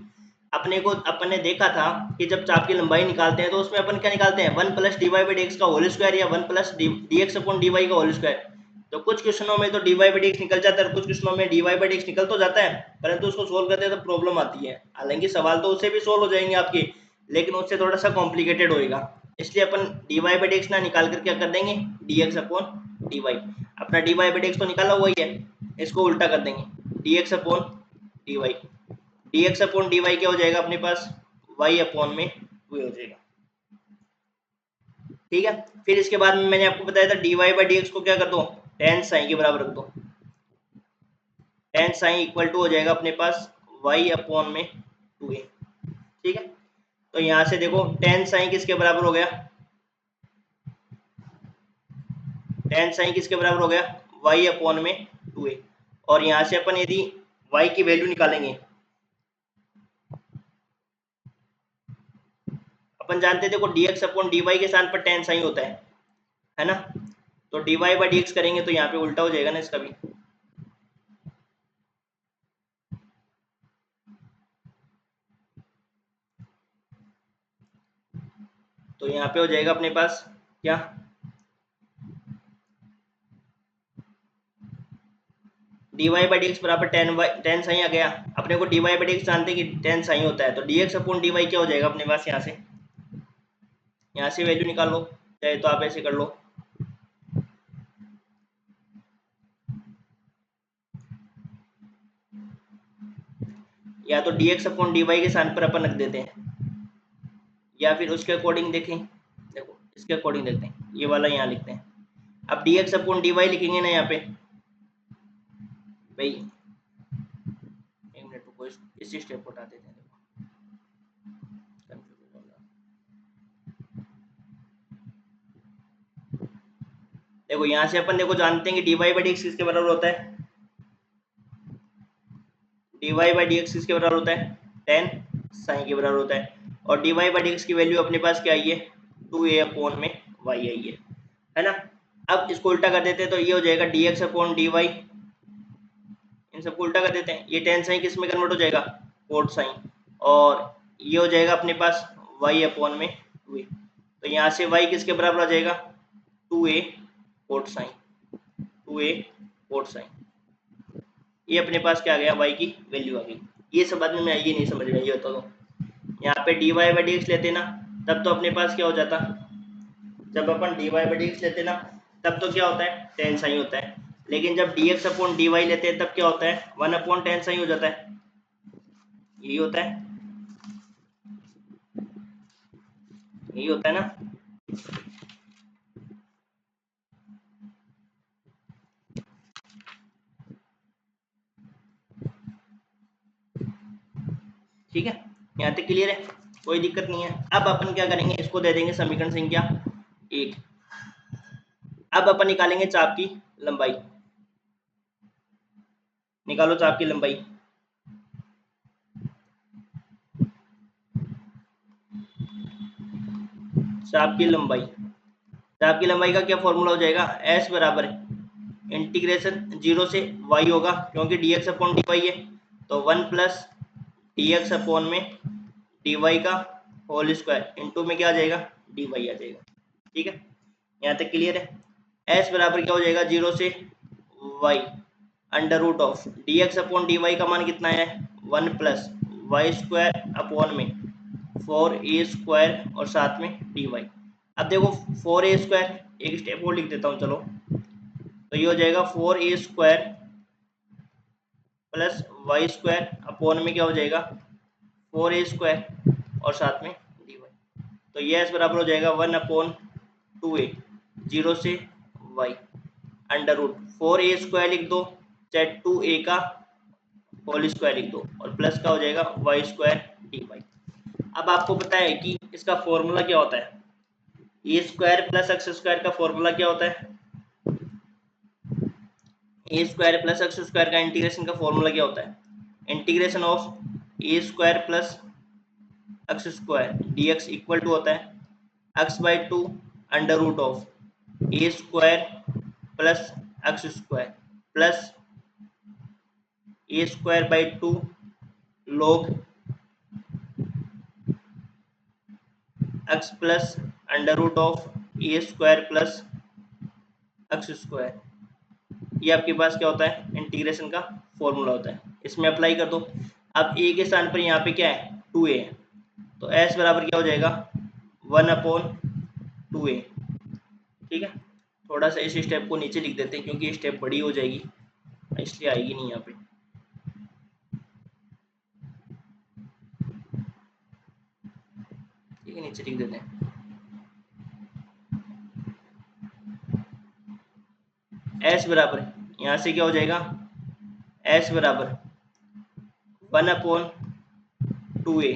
अपन ने देखा था कि जब चाप की लंबाई निकालते हैं तो उसमें अपन क्या निकालते हैं, 1 plus d y by d x का होल स्क्वायर या 1 plus d x upon d y का होल स्क्वायर। तो कुछ क्वेश्चनों में तो d y by d x निकल जाता है, कुछ क्वेश्चनों में d y by d x निकल तो जाता है, परंतु उसको सोल्व करते हैं तो प्रॉब्लम आती है। हालांकि सवाल तो उससे भी सोल्व हो जाएंगे आपके, लेकिन उससे थोड़ा सा कॉम्प्लिकेटेड होएगा। इसलिए अपन d y by d x ना निकाल कर क्या कर देंगे, d x upon d y. अपना d y by d x तो निकाला हुआ ही है, इसको उल्टा कर देंगे, d x upon d y. dx upon dy क्या हो जाएगा अपने पास, y अपॉन में v हो जाएगा। ठीक है, फिर इसके बाद में मैंने आपको बताया था dy बाई dx को क्या कर दो, tan साइन के बराबर रख दो। tan साइन इक्वल टू हो जाएगा अपने पास y अपॉन में 2a। ठीक है, तो यहाँ से देखो tan साइन किसके बराबर हो गया, tan साइन किसके बराबर हो गया, y अपॉन में 2a। और यहाँ से अपन यदि y की वैल्यू निकालेंगे, अपन जानते थे dx अपॉन dy के स्थान पर tan साइन होता है ना। तो dy बाई dx करेंगे तो यहाँ पे उल्टा हो जाएगा ना इसका भी। तो यहाँ पे हो जाएगा अपने पास क्या, dy बाई dx बराबर tan साइन आ गया। अपने को dy बाई dx जानते हैं कि tan साइन होता है, तो dx अपॉन dy क्या हो जाएगा अपने पास, यहाँ से वैल्यू निकाल लो, चाहे तो आप ऐसे कर लो। या तो dx अपॉन dy के स्थान पर अपन रख देते हैं, या फिर उसके अकॉर्डिंग देखें, देखो इसके अकॉर्डिंग देखते हैं, ये वाला यहाँ लिखते हैं। अब dx अपॉन dy लिखेंगे ना यहाँ पे, भाई एक मिनट रुको, इसी स्टेप को हटा देते हैं। देखो यहाँ से अपन देखो जानते हैं कि dy बाई dx किसके बराबर होता है, dy बाई dx किसके बराबर होता है, tan साइन के बराबर होता है। और dy बाई dx की वैल्यू अपने पास क्या आई है, 2a अपॉन में y आई है ना। अब इसको उल्टा कर देते हैं तो ये हो जाएगा dx अपॉन dy, इन सबको उल्टा कर देते हैं, ये tan साइन किस में कन्वर्ट हो जाएगा, cot साइन। और ये हो जाएगा अपने पास y अपॉन में 2a। तो यहाँ से y किसके बराबर आ जाएगा, 2a cot sign, 2a cot sign. ये अपने पास क्या आ गया, y की वैल्यू आ गई। ये समझ में आई, ये नहीं समझ में आई होता तो यहाँ पे dy बाई dx लेते ना, तब तो अपने पास क्या हो जाता, जब अपन dy बाई dx लेते ना तब तो क्या होता है, tan साइन होता है। लेकिन जब dx अपॉन dy लेते हैं तब क्या होता है, 1 अपॉन tan साइन हो जाता है, यही होता है, यही होता है ना। ठीक है, यहाँ तक क्लियर है, कोई दिक्कत नहीं है। अब अपन क्या करेंगे, इसको दे देंगे समीकरण संख्या 1। अब अपन निकालेंगे चाप की लंबाई, निकालो चाप की लंबाई। चाप की लंबाई, चाप की लंबाई का क्या फॉर्मूला हो जाएगा, s बराबर इंटीग्रेशन 0 से y होगा, क्योंकि dx अपॉन dy है, तो 1 प्लस dx अपॉन में dy का होल स्क्वायर इंटू में क्या आ जाएगा, dy आ जाएगा। ठीक है, यहाँ तक क्लियर है। s बराबर क्या हो जाएगा, 0 से y under root of dx upon dy का मान कितना है, 1 प्लस वाई स्क्वायर अपॉन में 4a स्क्वायर और साथ में dy। अब देखो 4a स्क्वायर, एक स्टेप और लिख देता हूँ चलो, तो ये हो जाएगा 4a square plus y square upon में क्या हो जाएगा, 4a स्क्वायर और साथ में dy। तो ये s बराबर हो जाएगा 1 अपॉन 2a, 0 से y under root 4a square लिख दो, चाहे 2a का होल स्क्वायर लिख दो, और प्लस का हो जाएगा वाई स्क्वायर dy। अब आपको पता है कि इसका फॉर्मूला क्या होता है, a square plus x square का फॉर्मूला क्या होता है, a square plus x square का इंटीग्रेशन का फॉर्मूला क्या होता है? Integration of a square plus x square d x equal to होता है x by two under root of a square plus x square plus a square by two log x plus under root of a square plus x square. ये आपके पास क्या होता है? Integration का formula होता है। इसमें अप्लाई कर दो। अब ए के स्थान पर यहाँ पे क्या है? 2a है, तो s बराबर क्या हो जाएगा? 1/2a। ठीक है, थोड़ा सा इस स्टेप को नीचे लिख देते हैं क्योंकि स्टेप बड़ी हो जाएगी, इसलिए आएगी नहीं यहाँ पे। ठीक है, नीचे लिख देते हैं। s बराबर यहाँ से क्या हो जाएगा? s बराबर 1/2a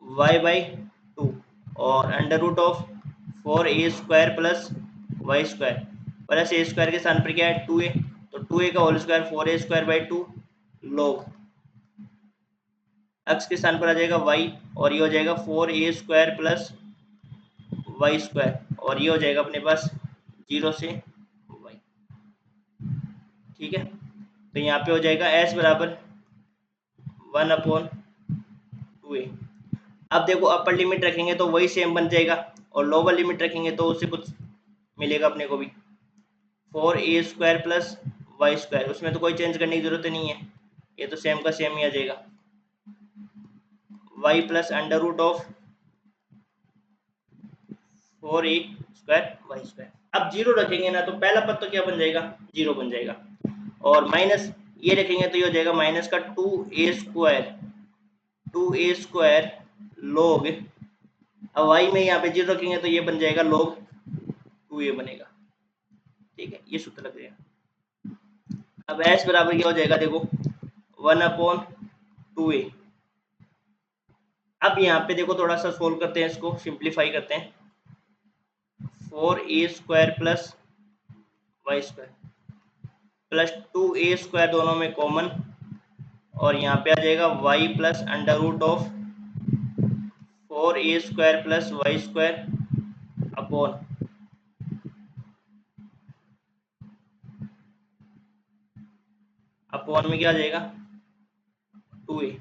y बाई 2 और under root of 4a square plus y square plus a square के स्थान पर क्या है? 2a, तो 2a का whole square 4a square by 2 log x के स्थान पर आ जाएगा y और ये हो जाएगा 4a square plus y square और ये हो जाएगा अपने पास 0 से y। ठीक है, तो यहाँ पे हो जाएगा s बराबर 1/2a। अब देखो अपर लिमिट रखेंगे तो वही सेम बन जाएगा और लोअर लिमिट रखेंगे तो उससे कुछ मिलेगा अपने को भी। 4a square plus y square, उसमें तो कोई चेंज करने की जरूरत नहीं है, ये तो सेम का सेम ही आ जाएगा। y plus under root of 4a square y square. अब 0 रखेंगे ना तो पहला पद तो क्या बन जाएगा? 0 बन जाएगा और माइनस ये रखेंगे तो ये हो जाएगा माइनस का 2a स्क्वायर log, अब y में यहाँ पे 0 रखेंगे तो ये बन जाएगा log 2a बनेगा। ठीक है, ये सूत्र लग जाएगा। अब s बराबर क्या हो जाएगा? देखो 1/2a। अब यहाँ पे देखो थोड़ा सा सोल्व करते हैं, इसको सिंप्लीफाई करते हैं। 4a square plus y square plus 2a square दोनों में कॉमन और यहाँ पे आ जाएगा y plus under root of 4a square plus y square upon में क्या आ जाएगा? 2a।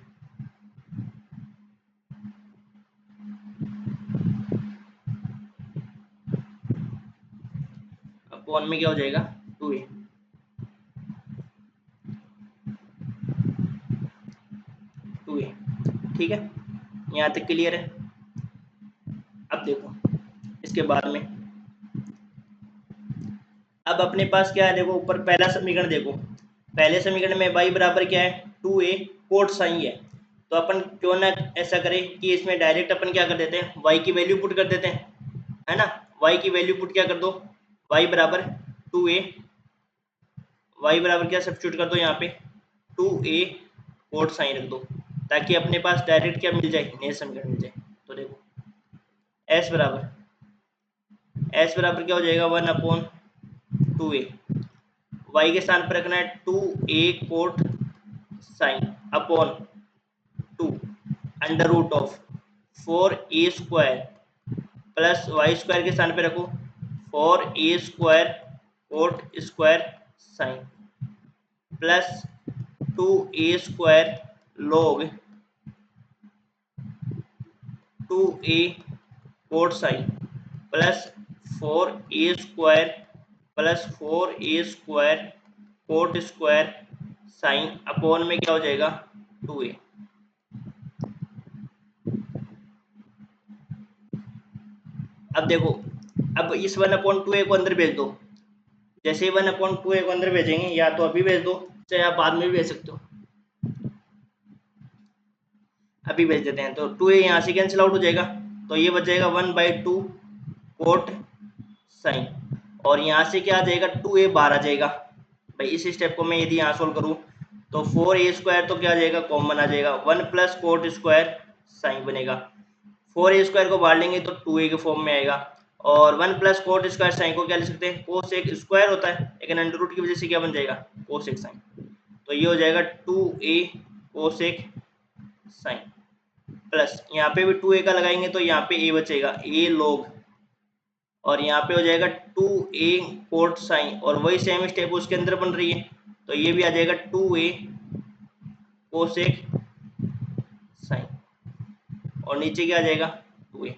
अपॉन में क्या हो जाएगा? 2a। ठीक है, यहाँ तक क्लियर है। अब देखो इसके बाद में अब अपने पास क्या है? देखो ऊपर पहला समीकरण देखो, पहले समीकरण में y बराबर क्या है? 2a कोट साइन है, तो अपन क्यों ना ऐसा करें कि इसमें डायरेक्ट अपन क्या कर देते हैं? y की वैल्यू पुट कर देते हैं, है ना। y की वैल्यू पुट क्या कर दो? y बराबर 2a, y बराबर क्या सब्स्टिट्यूट कर दो यहाँ पे? 2a कोट साइन रख दो ताकि अपने पास डायरेक्ट क्या मिल जाए? नए समीकरण मिल जाए। तो देखो s बराबर क्या हो जाएगा? 1/2a, y के स्थान पर रखना है 2a cot sine upon 2 under root of 4a square plus y square के स्थान पे रखो 4a square cot square sine plus 2a square log 2a cot sine plus 4a square plus 4a square cot square sine upon में क्या हो जाएगा? 2a। अब देखो अब इस 1/2a को अंदर भेज दो। जैसे ही 1/2a को अंदर भेजेंगे, या तो अभी भेज दो चाहे आप बाद में भी भेज सकते हो, अभी भेज देते हैं। तो 2a यहाँ से कैंसिल आउट हो जाएगा, तो ये बच जाएगा 1/2 कोट साइन और यहाँ से क्या आ जाएगा? 2a बाहर आ जाएगा। भाई इस स्टेप को मैं यदि यहाँ सोल्व करूँ तो 4a स्क्वायर तो क्या आ जाएगा? कॉमन आ जाएगा, 1 प्लस कोट स्क्वायर साइन बनेगा। 4a स्क्वायर को बाहर लेंगे तो 2a के फॉर्म में आएगा और 1 प्लस कोट स्क्वायर साइन को क्या लिख सकते हैं, कोसेक स्क्वायर होता है, लेकिन अंडर रूट की वजह से क्या बन जाएगा, कोसेक साइन। तो ये हो जाएगा 2a कोसेक साइन प्लस यहाँ पे भी 2a का लगाएंगे तो यहाँ पे a बचेगा a log, और यहाँ पे हो जाएगा 2a कोट साइन, और वही सेम स्टेप उसके अंदर बन रही है, तो ये भी आ जाएगा 2a कोसेक साइन, और नीचे क्या आ जाएगा 2a।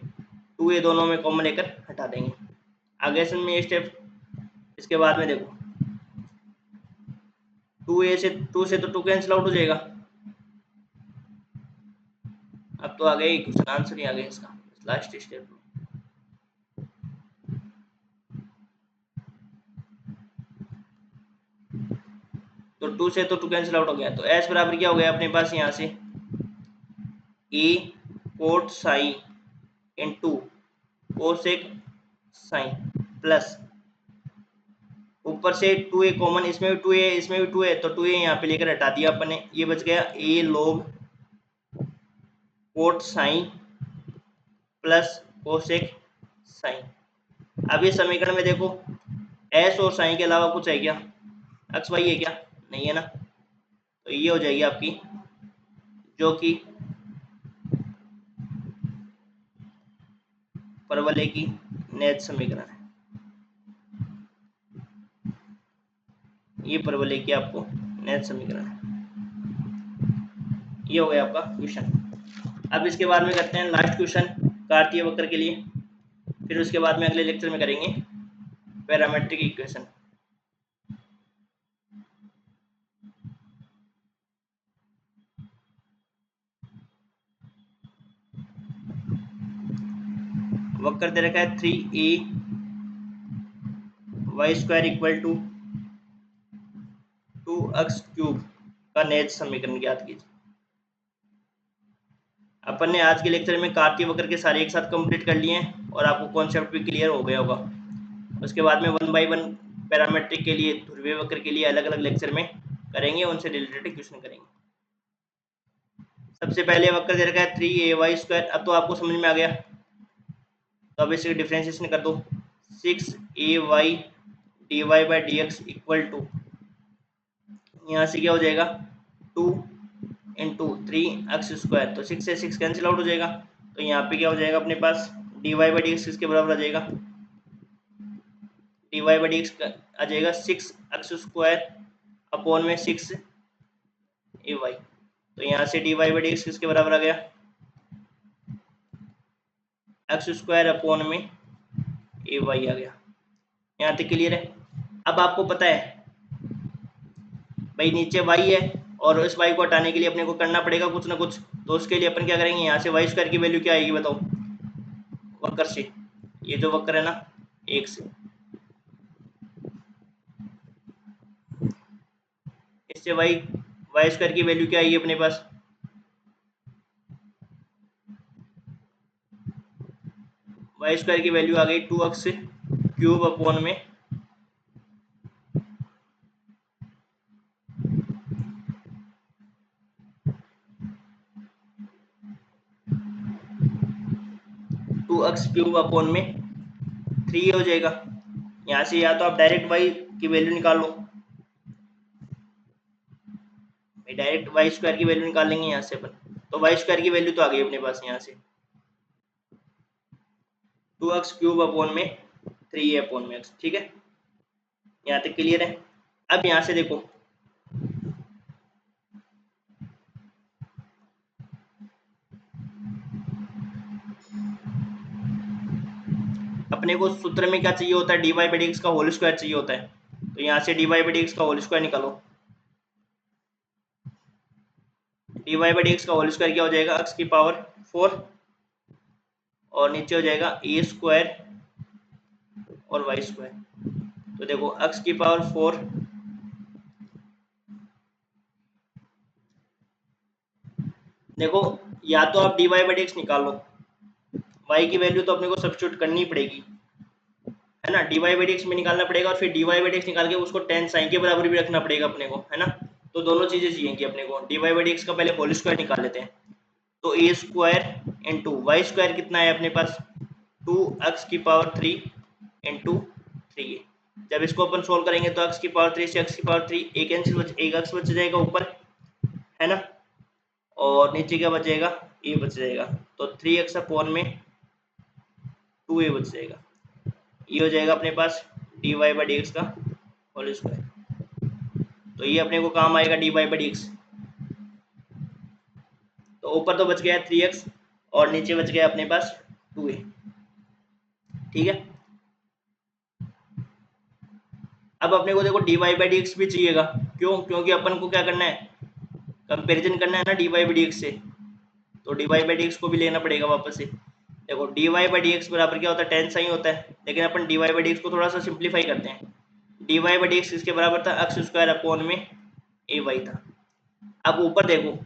2a दोनों में कॉमन लेकर हटा देंगे। आगे से में ये स्टेप, इसके बाद में देखो 2a से 2 से तो 2 कैंसिल आउट हो जाएगा। अब तो आ गया क्वेश्चन आंसर ही आ गया इसका लास्ट स्टेप में। तो 2 से तो 2 कैंसिल आउट हो गया, तो एस बराबर क्या हो गया अपने पास यहाँ से a cot sine into cosec sine plus ऊपर से 2a कॉमन, इसमें भी 2a इसमें भी 2a, तो 2a यहाँ पे लेकर हटा दिया अपन ने, ये बच गया a log cot sine plus cosec sine. अब इस समीकरण में देखो s और साइन के अलावा कुछ है क्या, एक्स वाई है क्या, नहीं है ना, तो ये हो जाएगी आपकी जो कि परवलय की नैज समीकरण है। ये परवलय की आपको नैज समीकरण है। ये हो गया आपका क्वेश्चन। अब इसके बाद में करते हैं लास्ट क्वेश्चन कार्तीय वक्र के लिए, फिर उसके बाद में अगले लेक्चर में करेंगे पैरामेट्रिक इक्वेशन। वक्र दे रखा है 3a y square equal to 2x cube का नैज समीकरण ज्ञात कीजिए। अपन ने आज के लेक्चर में कार्तीय वक्र के सारे एक साथ कंप्लीट कर लिए हैं और आपको कॉन्सेप्ट भी क्लियर हो गया होगा। उसके बाद में 1 बाय 1 पैरामेट्रिक के लिए, ध्रुवीय वक्र के लिए अलग अलग लेक्चर में करेंगे, उनसे रिलेटेड क्वेश्चन करेंगे। सबसे पहले वक्र दे रखा है 3ay स्क्वायर। अब तो आपको समझ में आ गया, तो अब इसके डिफरेंशिएशन कर दो। 6ay dy by d x equal to, यहाँ से क्या हो जाएगा 2 इंटू 3x स्क्वायर, तो 6 से 6 कैंसिल आउट हो जाएगा, तो यहाँ पे क्या हो जाएगा अपने पास dy बाई डी एक्स किसके बराबर आ जाएगा, dy बाई डी एक्स आ जाएगा 6x स्क्वायर अपॉन में 6ay, तो यहाँ से dy बाई डी एक्स किसके बराबर आ गया, x स्क्वायर अपॉन में ay आ गया। यहाँ तक क्लियर है। अब आपको पता है भाई नीचे y है और इस y को हटाने के लिए अपने को करना पड़ेगा कुछ ना कुछ, तो उसके लिए अपन क्या करेंगे, यहाँ से y स्क्वायर की वैल्यू क्या आएगी बताओ, वक्र से, ये जो वक्र है ना 1 से, इससे y स्क्वायर की वैल्यू क्या आएगी अपने पास, y स्क्वायर की वैल्यू आ गई 2x क्यूब अपॉन में 2x क्यूब अपॉन में 3 हो जाएगा। यहाँ से या तो आप डायरेक्ट y की वैल्यू निकाल लो, डायरेक्ट y स्क्वायर की वैल्यू निकाल लेंगे यहाँ से अपन, तो y स्क्वायर की वैल्यू तो आ गई अपने पास यहाँ से 2x क्यूब अपॉन में 3a अपॉन में x, ठीक है, यहाँ तक क्लियर है। अब यहाँ से देखो अपने को सूत्र में क्या चाहिए होता है, dy बाई डी एक्स का होल स्क्वायर चाहिए होता है, तो यहाँ से dy बाई डी एक्स का होल स्क्वायर निकालो। dy बाई डी एक्स का होल स्क्वायर क्या हो जाएगा, x की पावर 4 और नीचे हो जाएगा a स्क्वायर और y स्क्वायर, तो देखो x की पावर 4 देखो, या तो आप dy बाई डी एक्स निकाल लो, y की वैल्यू तो अपने को सब्स्टिट्यूट करनी पड़ेगी, है ना, dy बाई डी एक्स में निकालना पड़ेगा और फिर dy बाई डी एक्स निकाल के उसको tan साइन के बराबर भी रखना पड़ेगा अपने को, है ना, तो दोनों चीजें चाहिए अपने को। dy बाई डी एक्स का पहले होल स्क्वायर निकाल लेते हैं, तो a square into y square कितना है अपने पास 2x की पावर 3 इंटू 3a। जब इसको अपन सोल्व करेंगे तो x की पावर 3 से x की पावर 3 एक x बच जाएगा ऊपर, है ना, और नीचे क्या बचेगा, a बच जाएगा। तो 3x अपॉन में 2a बच जाएगा। ये हो जाएगा अपने पास dy बाई डी एक्स का होल स्क्वायर। तो ये अपने को काम आएगा dy बाई डी एक्स। तो ऊपर तो बच गया 3x और नीचे बच गया अपने पास 2a। ठीक है, अब अपने को देखो dy बाई डी एक्स भी चाहिएगा। क्यों? क्योंकि अपन को क्या करना है, कंपैरिजन करना है ना dy बाई डी एक्स से। तो dy बाई डी एक्स को भी लेना पड़ेगा वापस से। देखो dy बाई डी एक्स बराबर क्या होता है, टेन साइन होता है, लेकिन अपन dy बाई डी एक्स को थोड़ा सा सिंप्लीफाई करते हैं। dy बाई डी एक्स इसके बराबर था एक्स स्क्वायर अपॉन में ए वाई था। अब ऊपर देखो,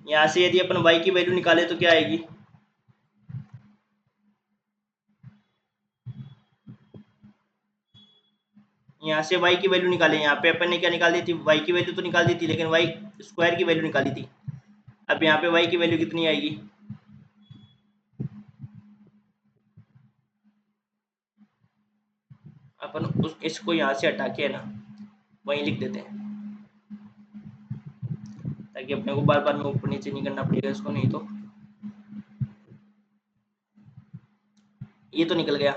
यहाँ से यदि अपन y की वैल्यू निकाले तो क्या आएगी, यहाँ से y की वैल्यू निकाले। यहाँ पे अपन ने क्या निकाल दी थी, y की वैल्यू तो निकाल दी थी, लेकिन y स्क्वायर की वैल्यू निकाली थी। अब यहाँ पे y की वैल्यू कितनी आएगी, अपन इसको यहाँ से हटा के है ना वहीं लिख देते हैं, ताकि अपने को बार बार में ऊपर नीचे नहीं करना पड़ेगा इसको, नहीं तो ये तो निकल गया।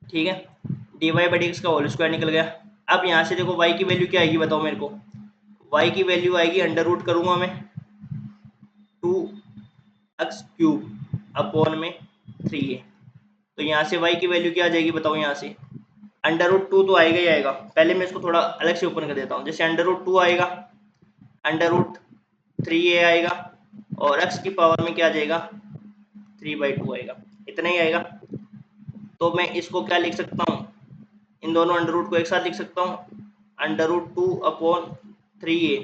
ठीक है, d y by d x का होल स्क्वायर निकल गया। अब यहाँ से देखो y की वैल्यू क्या आएगी, बताओ मेरे को। y की वैल्यू आएगी, अंडर रूट करूंगा मैं 2x क्यूब अपॉन में 3a। तो यहाँ से y की वैल्यू क्या आ जाएगी, बताओ। यहाँ से अंडर रूट 2 तो आएगा ही आएगा। पहले मैं इसको थोड़ा अलग से ओपन कर देता हूँ। जैसे अंडर रूट 2 आएगा, अंडर रूट 3a आएगा, और x की पावर में क्या आ जाएगा, 3/2 आएगा। इतना ही आएगा। तो मैं इसको क्या लिख सकता हूँ, इन दोनों अंडर रूट को एक साथ लिख सकता हूँ, अंडर रूट 2 अपॉन 3a,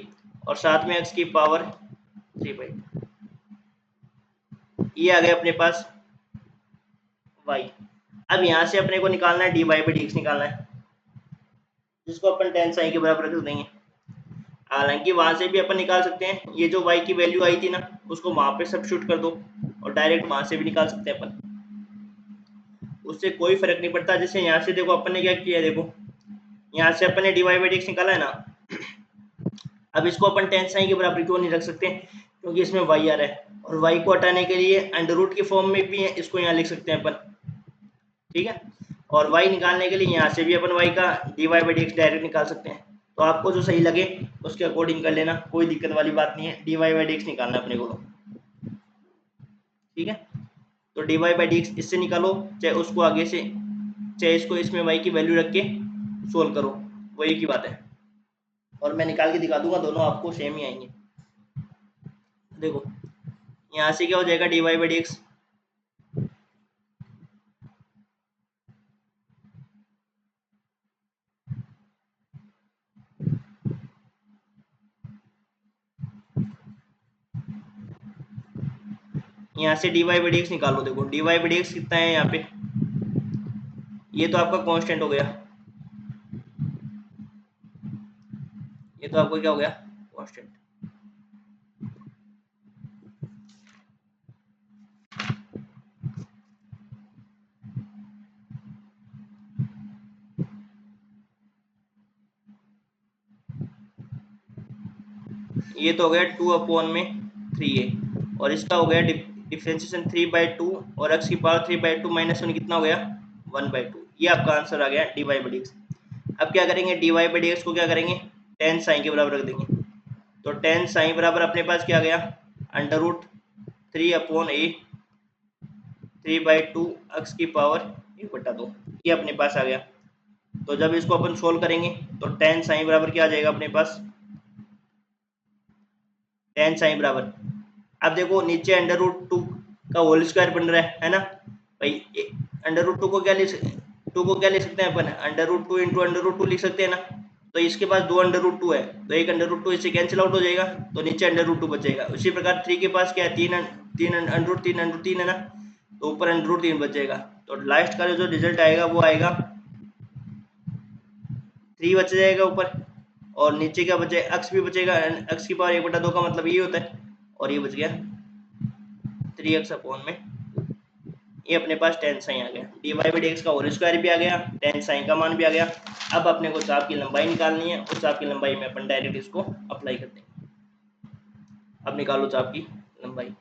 और साथ में x की पावर 3/2। ये आ गया अपने पास y। अब यहाँ से अपने को निकालना है d y by d x निकालना है, जिसको अपन टेन साइन के बराबर रख देंगे। हालांकि वहां से भी अपन निकाल सकते हैं, ये जो y की वैल्यू आई थी ना उसको वहां पे सब्स्टिट्यूट कर दो, और डायरेक्ट वहां से भी निकाल सकते हैं अपन, उससे कोई फर्क नहीं पड़ता। जैसे यहाँ से देखो अपन ने क्या किया, देखो यहाँ से अपन ने d y by d x निकाला है ना। अब इसको अपन टेन साइन के बराबर क्यों नहीं रख सकते, क्योंकि इसमें y आ रहा है, और y को हटाने के लिए अंडर रूट की फॉर्म में भी है, इसको यहाँ लिख सकते हैं अपन। ठीक है, और y निकालने के लिए यहाँ से भी अपन y का d y by d x direct निकाल सकते हैं। तो आपको जो सही लगे उसके अकॉर्डिंग कर लेना, कोई दिक्कत वाली बात नहीं है। D y by d x निकालना अपने को। ठीक है, तो d y by d x इससे निकालो, चाहे उसको आगे से, चाहे इसको इसमें y की वैल्यू रख के सोल्व करो, वो एक ही बात है। और मैं निकाल के दिखा दूंगा, दोनों आपको सेम ही आएंगे। देखो यहाँ से क्या हो जाएगा, d y by d x यहाँ से d y by d x निकालो। देखो d y by d x कितना है यहाँ पे, ये तो आपका कांस्टेंट हो गया, ये तो आपको क्या हो गया, कांस्टेंट। ये तो हो गया 2 अपॉन में 3a, और इसका हो गया डिफ्रेंशिएशन 3/2, और x की पावर 3/2 माइनस 1 कितना हो गया, 1/2। ये आपका आंसर आ गया d y by d x. अब क्या करेंगे, d y by d x को क्या करेंगे, टेन साइन के बराबर रख देंगे। तो टेन साइन बराबर अपने पास क्या गया, अंडर रूट 3 अपॉन ए 3/2 x की पावर 1/2, ये अपने पास आ गया। तो जब इसको अपन सोल्व करेंगे तो टेन साइन बराबर क्या आ जाएगा अपने पास, टेन साइन बराबर, अब देखो नीचे अंडर रूट 2 का होल स्क्वायर बन रहा है ना भाई। अंडर रूट 2 को क्या ले सकते हैं अपन, under root 2 into under root 2 लिख सकते हैं ना। तो इसके पास दो अंडर रूट 2 है, तो एक अंडर रूट 2 इससे कैंसिल आउट हो जाएगा, तो नीचे अंडर रूट 2 बचेगा। उसी प्रकार 3 के पास क्या है, तीन अंडर रूट 3 है ना, तो ऊपर अंडर रूट 3 बच जाएगा। तो लास्ट का जो रिजल्ट आएगा वो आएगा 3 बच जाएगा ऊपर, और नीचे क्या बचेगा, x भी बचेगा, x की पावर 1/2 का मतलब ये होता है, और ये बच गया 3x अपॉन में, ये अपने पास टेन साइन आ गया, d y by d x का होल स्क्वायर भी आ गया, टेन साइन का मान भी आ गया। अब अपने को चाप की लंबाई निकालनी है, उस चाप की लंबाई में अपन डायरेक्ट इसको अप्लाई करते हैं। अब निकालो चाप की लंबाई।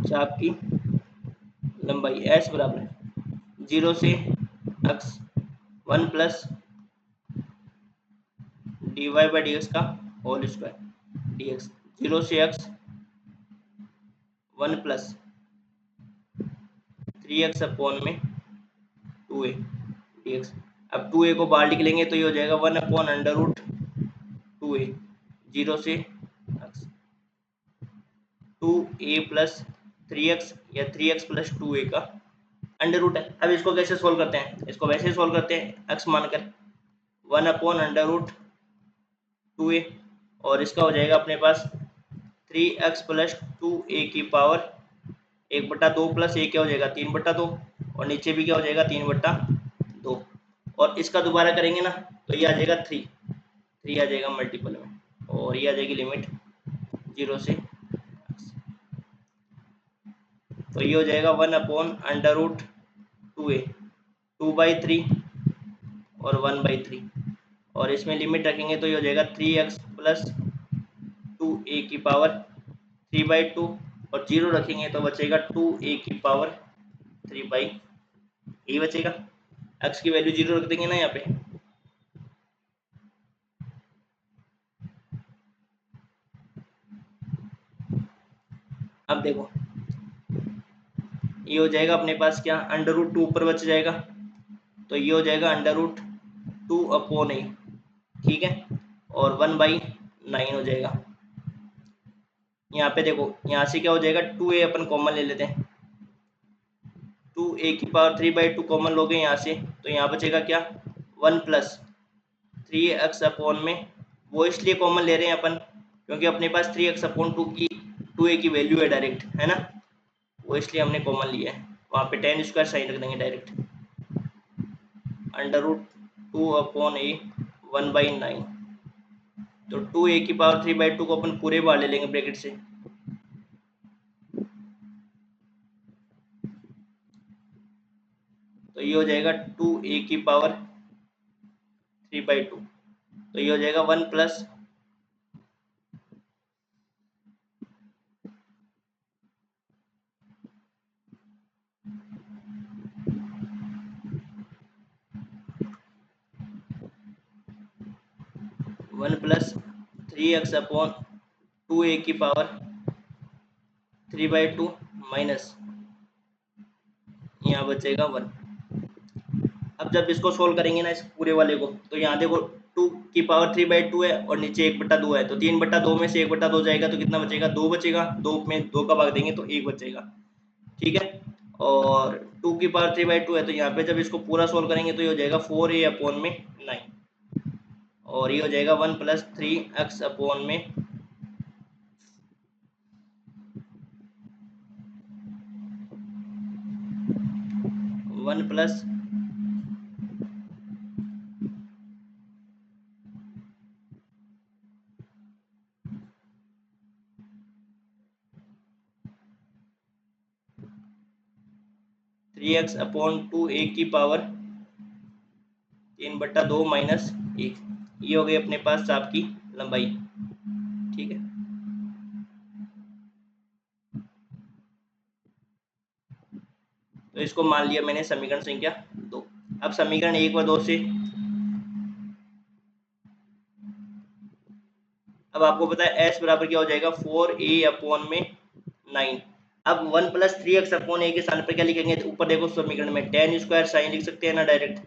चाप की लंबाई एस बराबर 0 से x 1 plus d y by d x का होल स्क्वायर डी एक्स 0 से एक्स 1 प्लस 3x अपॉन में 2a डी एक्स। अब 2a को बाहर निकलेंगे तो ये हो जाएगा 1 अपॉन अंडर रूट 2a 0 से एक्स 2a प्लस 3x या 3x प्लस 2a का अंडर रूट है। अब इसको कैसे सोल्व करते हैं, इसको वैसे सोल्व करते हैं x मानकर 1 अपॉन अंडर रूट 2a और इसका हो जाएगा अपने पास 3x प्लस 2a की पावर 1/2 प्लस a क्या हो जाएगा 3/2 और नीचे भी क्या हो जाएगा 3/2 और इसका दोबारा करेंगे ना तो ये आ जाएगा 3 आ जाएगा मल्टीपल में और ये आ जाएगी लिमिट 0 से तो ये हो जाएगा 1 अपॉन अंडर रूट 2a 2/3 और 1/3 और इसमें लिमिट रखेंगे तो ये हो जाएगा 3x प्लस 2a की पावर 3/2 और 0 रखेंगे तो बचेगा 2a की पावर 3/, बचेगा। x की वैल्यू 0 रख देंगे ना यहाँ पे। अब देखो ये हो जाएगा अपने पास क्या अंडर रूट 2 ऊपर बच जाएगा तो ये हो जाएगा अंडर रूट 2 अपॉन ए, ठीक है, और 1/9 हो जाएगा। यहाँ पे देखो यहाँ से क्या हो जाएगा 2a अपन कॉमन ले लेते हैं 2a की पावर 3/2 कॉमन लोगे यहाँ से तो यहाँ बचेगा क्या 1 प्लस 3x अपॉन में वो इसलिए कॉमन ले रहे हैं अपन क्योंकि अपने पास 3x अपॉन 2a की वैल्यू है डायरेक्ट, है ना, वो इसलिए हमने कॉमन लिया है। वहाँ पे टेन स्क्वायर साइन रख देंगे डायरेक्ट अंडर रूट 2 अपॉन ए 1/9 तो 2a की पावर 3/2 को अपन पूरे बाहर ले लेंगे ब्रैकेट से तो ये हो जाएगा 2a की पावर 3/2 तो ये हो जाएगा 1 प्लस 3x अपॉन 2a की पावर 3/2 माइनस यहाँ बचेगा 1। अब जब इसको सोल्व करेंगे ना इस पूरे वाले को तो यहाँ देखो 2 की पावर 3/2 है और नीचे 1/2 है तो 3/2 में से 1/2 जाएगा तो कितना बचेगा 2 बचेगा, 2 में 2 का भाग देंगे तो 1 बचेगा, ठीक है। और 2 की पावर 3/2 है तो यहाँ पे जब इसको पूरा सोल्व करेंगे तो ये हो जाएगा 4a अपॉन में 9 और ये हो जाएगा 1 प्लस 3x अपॉन में 1 प्लस 3x अपॉन 2a की पावर 3/2 माइनस 1, ये हो गई अपने पास चाप की लंबाई, ठीक है। तो इसको मान लिया मैंने समीकरण संख्या 2। अब समीकरण 1 व 2 से अब आपको पता है s बराबर क्या हो जाएगा 4a अपॉन में 9। अब 1 प्लस 3x अपॉन a के स्थान पर क्या लिखेंगे तो ऊपर देखो समीकरण में टेन स्क्वायर साइन लिख सकते हैं ना डायरेक्ट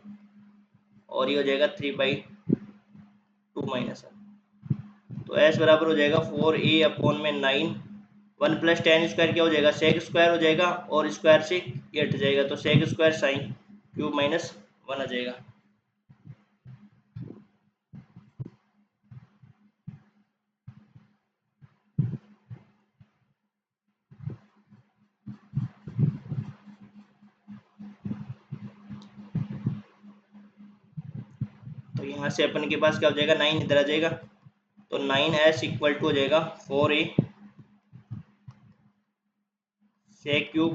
और ये हो जाएगा 3/2 माइनस, तो s बराबर हो जाएगा 4a अपॉन में 9 1+tan² क्या हो जाएगा, sec² हो जाएगा, और स्क्वायर से ये हट जाएगा तो sec² sin³ माइनस 1 आ जाएगा। तो यहाँ से अपन के पास क्या हो जाएगा, 9 इधर आ जाएगा, तो 9s इक्वल टू हो जाएगा 4a sec³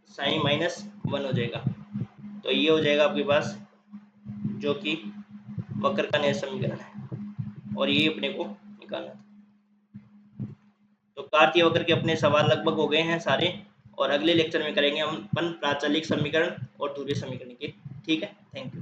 sin -1 हो जाएगा। तो ये हो जाएगा आपके पास जो कि वक्र का नया समीकरण है, और ये अपने को निकालना था। तो कार्तीय वक्र के अपने सवाल लगभग हो गए हैं सारे, और अगले लेक्चर में करेंगे हम प्राचलिक समीकरण और ध्रुवीय समीकरण के। ठीक है, थैंक यू।